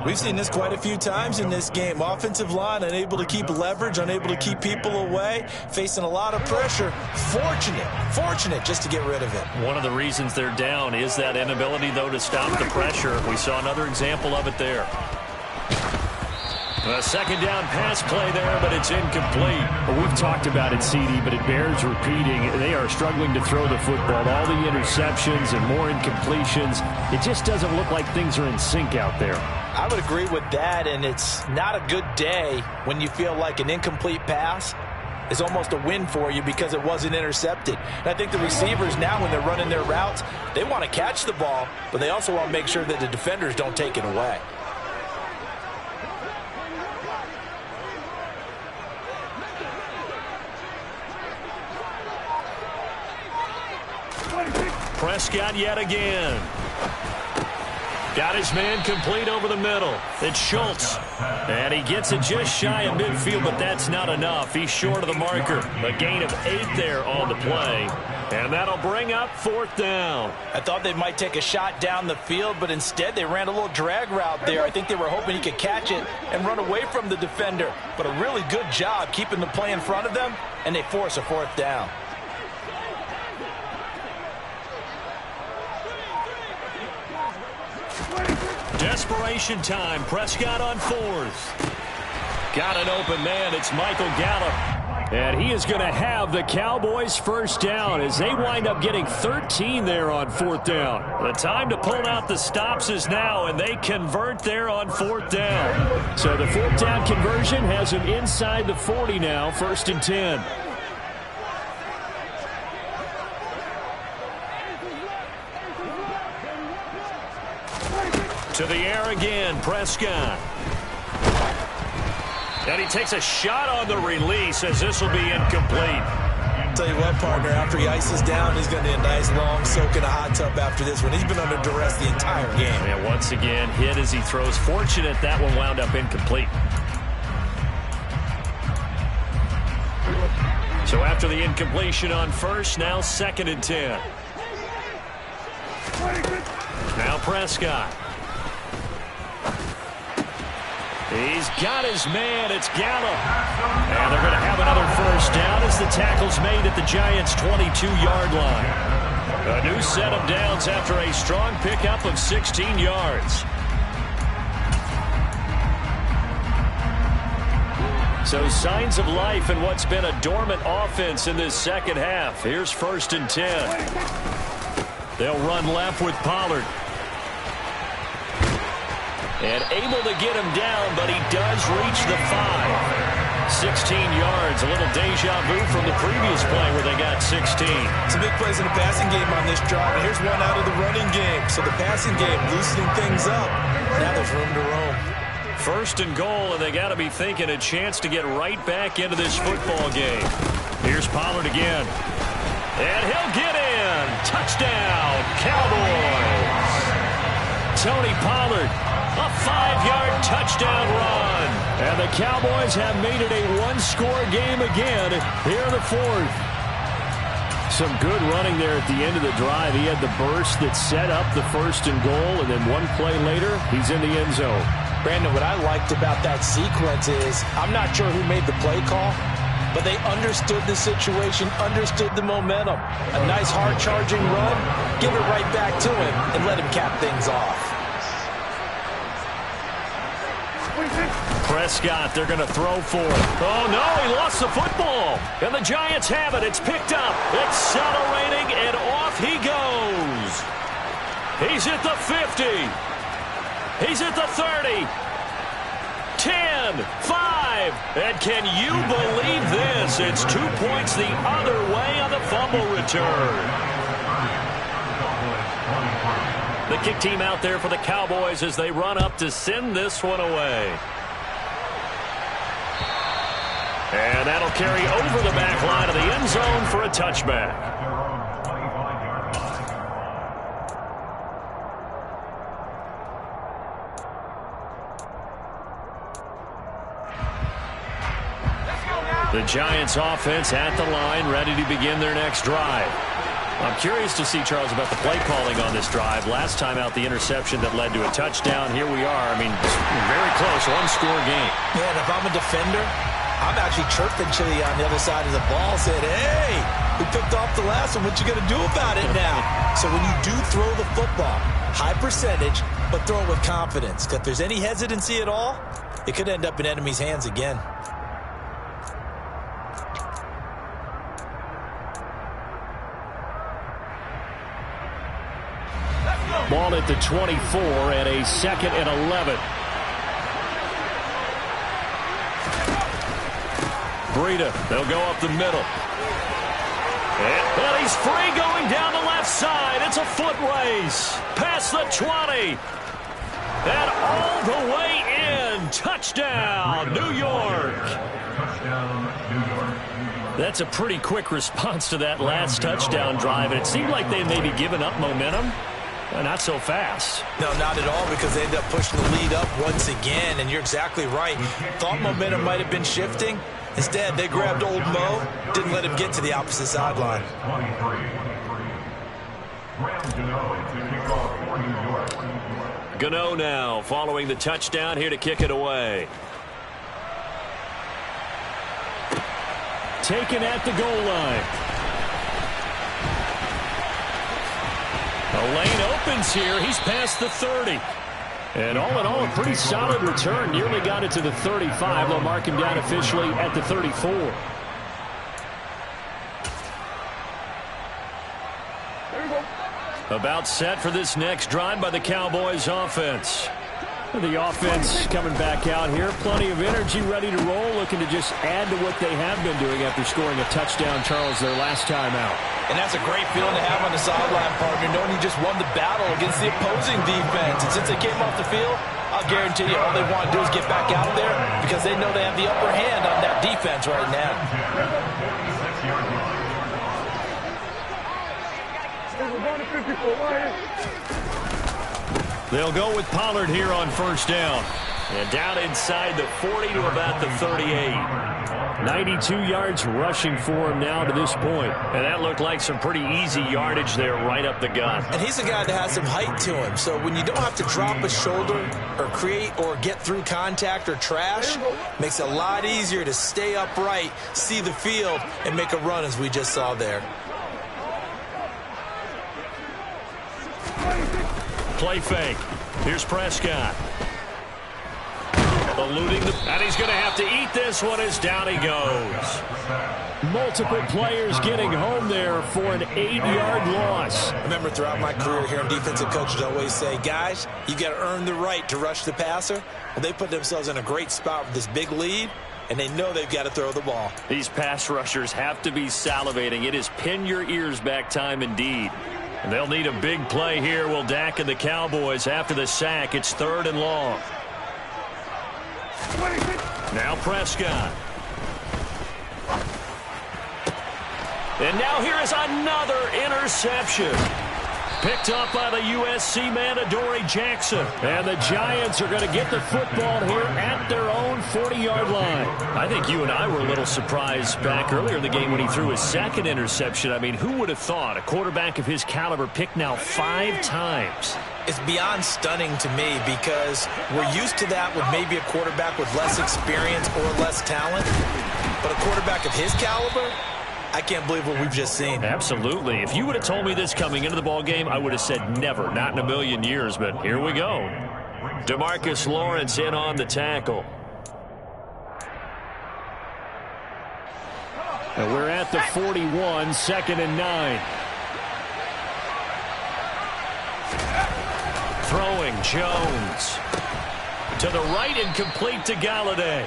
We've seen this quite a few times in this game. Offensive line unable to keep leverage, unable to keep people away, facing a lot of pressure. Fortunate just to get rid of it. One of the reasons they're down is that inability, though, to stop the pressure. We saw another example of it there. A second down pass play there, but it's incomplete. Well, we've talked about it, CD, but it bears repeating. They are struggling to throw the football. All the interceptions and more incompletions. It just doesn't look like things are in sync out there. I would agree with that, and it's not a good day when you feel like an incomplete pass is almost a win for you because it wasn't intercepted. And I think the receivers now, when they're running their routes, they want to catch the ball, but they also want to make sure that the defenders don't take it away. Prescott yet again. Got his man complete over the middle. It's Schultz. And he gets it just shy of midfield, but that's not enough. He's short of the marker. A gain of 8 there on the play. And that'll bring up fourth down. I thought they might take a shot down the field, but instead they ran a little drag route there. I think they were hoping he could catch it and run away from the defender. But a really good job keeping the play in front of them, and they force a fourth down. Desperation time. Prescott on fourth. Got an open man. It's Michael Gallup. And he is going to have the Cowboys first down as they wind up getting 13 there on fourth down. The time to pull out the stops is now, and they convert there on fourth down. So the fourth down conversion has him inside the 40 now, 1st and 10. To the air again, Prescott. And he takes a shot on the release as this will be incomplete. Tell you what, partner, after he ices down, he's going to need a nice long soak in a hot tub after this one. He's been under duress the entire game. And once again, hit as he throws. Fortunate that one wound up incomplete. So after the incompletion on first, now 2nd and 10. Now Prescott. He's got his man. It's Gallup. And they're going to have another first down as the tackle's made at the Giants' 22-yard line. A new set of downs after a strong pickup of 16 yards. So signs of life in what's been a dormant offense in this second half. Here's 1st and 10. They'll run left with Pollard. And able to get him down, but he does reach the 5. 16 yards, a little deja vu from the previous play where they got 16. Some big plays in the passing game on this drive, and here's one out of the running game. So the passing game loosening things up. Now there's room to roam. 1st and goal, and they got to be thinking a chance to get right back into this football game. Here's Pollard again. And he'll get in. Touchdown, Cowboys. Tony Pollard, a 5-yard touchdown run. And the Cowboys have made it a one-score game again here in the 4th. Some good running there at the end of the drive. He had the burst that set up the 1st and goal, and then one play later, he's in the end zone. Brandon, what I liked about that sequence is I'm not sure who made the play call, but they understood the situation, understood the momentum. A nice hard-charging run, give it right back to him, and let him cap things off. Prescott, they're going to throw for it. Oh, no, he lost the football. And the Giants have it. It's picked up, accelerating, and off he goes. He's at the 50. He's at the 30. 10, 5. And can you believe this? It's 2 points the other way on the fumble return. The kick team out there for the Cowboys as they run up to send this one away. And that'll carry over the back line of the end zone for a touchback. The Giants offense at the line, ready to begin their next drive. I'm curious to see, Charles, about the play calling on this drive. Last time out, the interception that led to a touchdown. Here we are. I mean, very close, one-score game. Yeah, and if I'm a defender, I'm actually chirping Chili on the other side of the ball, said, hey, we picked off the last one. What you going to do about it now? So when you do throw the football, high percentage, but throw it with confidence. Because if there's any hesitancy at all, it could end up in enemy's hands again. Ball at the 24 and a 2nd and 11. Breida, they'll go up the middle. And he's free going down the left side. It's a foot race. Past the 20. And all the way in. Touchdown, New York. Touchdown, New York. That's a pretty quick response to that last touchdown drive. And it seemed like they may be giving up momentum. Not so fast. No, not at all, because they end up pushing the lead up once again, and you're exactly right. Thought momentum might have been shifting. Instead, they grabbed old Mo, didn't let him get to the opposite sideline. 23. Graham Gano to kick off for New York. Gano now following the touchdown here to kick it away. Taken at the goal line. The lane opens here. He's past the 30. And all in all, a pretty solid return. Nearly got it to the 35. They'll mark him down officially at the 34. About set for this next drive by the Cowboys offense. The offense coming back out here. Plenty of energy, ready to roll, looking to just add to what they have been doing after scoring a touchdown, Charles, their last time out. And that's a great feeling to have on the sideline, partner, knowing you just won the battle against the opposing defense. And since they came off the field, I'll guarantee you all they want to do is get back out there because they know they have the upper hand on that defense right now. They'll go with Pollard here on first down. And down inside the 40 to about the 38. 92 yards rushing for him now to this point. And that looked like some pretty easy yardage there right up the gut. And he's a guy that has some height to him. So when you don't have to drop a shoulder or create or get through contact or trash, makes it a lot easier to stay upright, see the field, and make a run as we just saw there. Play fake. Here's Prescott. Eluding and he's going to have to eat this one as down he goes. Multiple players getting home there for an 8-yard loss. I remember throughout my career hearing defensive coaches always say, guys, you got to earn the right to rush the passer. Well, they put themselves in a great spot with this big lead, and they know they've got to throw the ball. These pass rushers have to be salivating. It is pin your ears back time indeed. And they'll need a big play here. Will Dak and the Cowboys after the sack. It's 3rd and long. Now Prescott. And now here is another interception. Picked up by the USC man, Adoree Jackson. And the Giants are going to get the football here at their own 40-yard line. I think you and I were a little surprised back earlier in the game when he threw his 2nd interception. I mean, who would have thought a quarterback of his caliber picked now 5 times? It's beyond stunning to me because we're used to that with maybe a quarterback with less experience or less talent. But a quarterback of his caliber, I can't believe what we've just seen. Absolutely. If you would have told me this coming into the ball game, I would have said never, not in a million years. But here we go. DeMarcus Lawrence in on the tackle. And we're at the 41, 2nd and 9. Throwing Jones. To the right and complete to Galladay.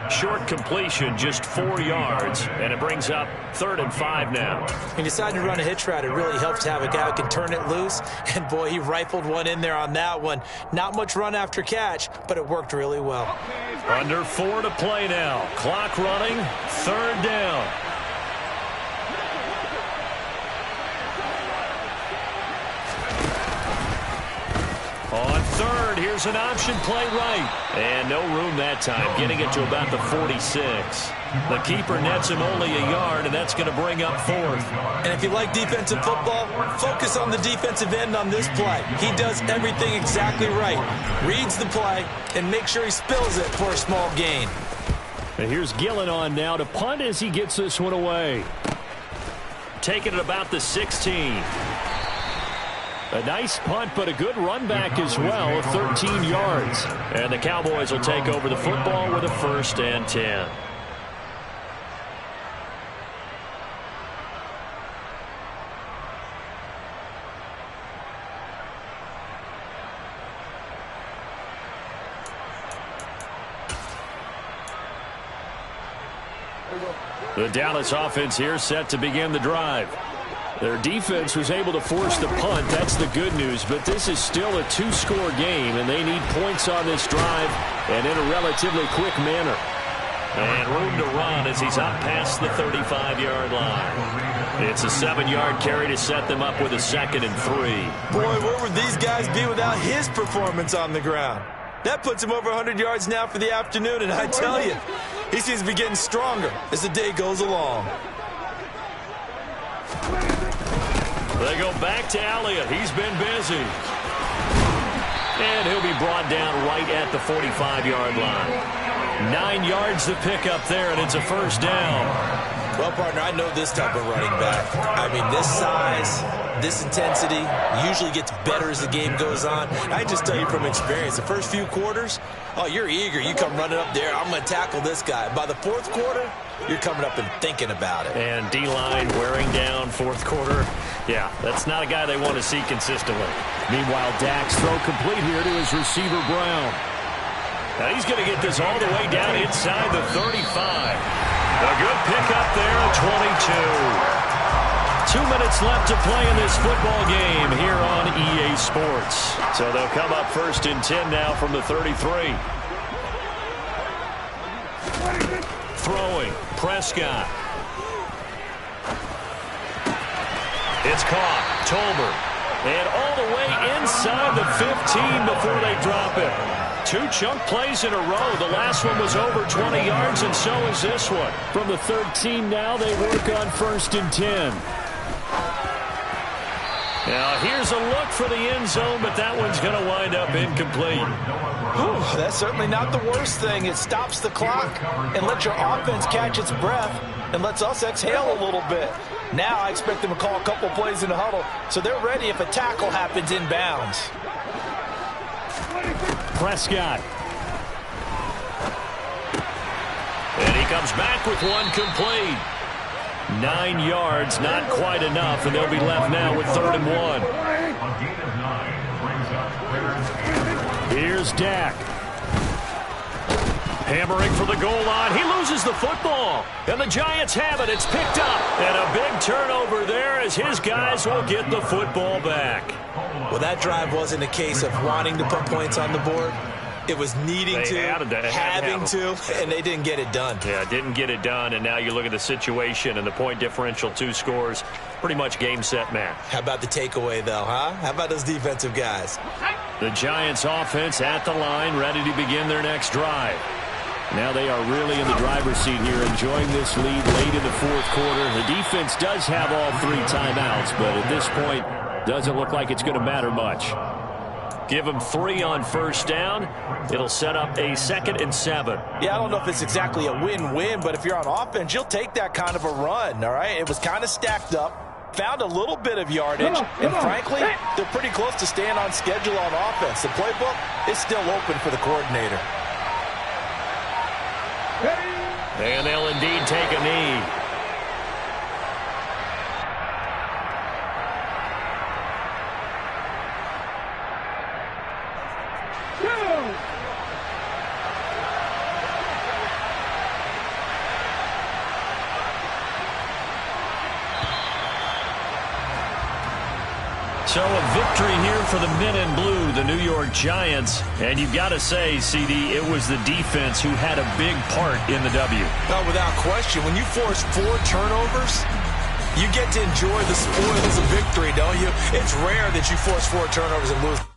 Short completion, just 4 yards, and it brings up 3rd and 5 now. When you decide to run a hitch route, it really helps to have a guy who can turn it loose. And, boy, he rifled one in there on that one. Not much run after catch, but it worked really well. Under 4 to play now. Clock running, 3rd down. On 3rd, here's an option play right. And no room that time, getting it to about the 46. The keeper nets him only a yard, and that's going to bring up 4th. And if you like defensive football, focus on the defensive end on this play. He does everything exactly right. Reads the play and makes sure he spills it for a small gain. And here's Gillen on now to punt as he gets this one away. Taking it about the 16. A nice punt, but a good run back as well, 13 yards. And the Cowboys will take over the football with a 1st and 10. The Dallas offense here set to begin the drive. Their defense was able to force the punt. That's the good news. But this is still a 2-score game, and they need points on this drive and in a relatively quick manner. And room to run as he's up past the 35-yard line. It's a 7-yard carry to set them up with a 2nd and 3. Boy, where would these guys be without his performance on the ground? That puts him over 100 yards now for the afternoon, and I tell you, he seems to be getting stronger as the day goes along. They go back to Elliott. He's been busy. And he'll be brought down right at the 45-yard line. 9 yards to pick up there, and it's a 1st down. Well, partner, I know this type of running back. I mean, this size, this intensity usually gets better as the game goes on. I just tell you from experience, the first few quarters, oh, you're eager. You come running up there, I'm going to tackle this guy. By the 4th quarter, you're coming up and thinking about it. And D-line wearing down 4th quarter. Yeah, that's not a guy they want to see consistently. Meanwhile, Dak's throw complete here to his receiver, Brown. Now he's going to get this all the way down inside the 35. A good pickup there at 22. 2 minutes left to play in this football game here on EA Sports. So they'll come up 1st and 10 now from the 33. Throwing, Prescott. It's caught, Tolbert. And all the way inside the 15 before they drop it. 2 chunk plays in a row. The last one was over 20 yards, and so is this one. From the 13 now, they work on 1st and 10. Now, here's a look for the end zone, but that one's going to wind up incomplete. Whew, that's certainly not the worst thing. It stops the clock and lets your offense catch its breath and lets us exhale a little bit. Now I expect them to call a couple plays in the huddle so they're ready if a tackle happens inbounds. Prescott. And he comes back with one complete. 9 yards, not quite enough, and they'll be left now with 3rd and 1. A gain of 9 brings up third. Here's Dak. Hammering for the goal line. He loses the football. And the Giants have it. It's picked up. And a big turnover there as his guys will get the football back. Well, that drive wasn't a case of wanting to put points on the board. It was needing to, having to, and they didn't get it done. Yeah, didn't get it done, and now you look at the situation and the point differential, 2 scores, pretty much game, set, match. How about the takeaway, though, huh? How about those defensive guys? The Giants offense at the line, ready to begin their next drive. Now they are really in the driver's seat here, enjoying this lead late in the 4th quarter. The defense does have all 3 timeouts, but at this point, doesn't look like it's going to matter much. Give them 3 on 1st down. It'll set up a 2nd and 7. Yeah, I don't know if it's exactly a win-win, but if you're on offense, you'll take that kind of a run, all right? It was kind of stacked up, found a little bit of yardage, and frankly, they're pretty close to staying on schedule on offense. The playbook is still open for the coordinator. And they'll indeed take a knee. So a victory here for the men in blue, the New York Giants. And you've got to say, CD, it was the defense who had a big part in the W. Oh, without question. When you force 4 turnovers, you get to enjoy the spoils of victory, don't you? It's rare that you force 4 turnovers and lose.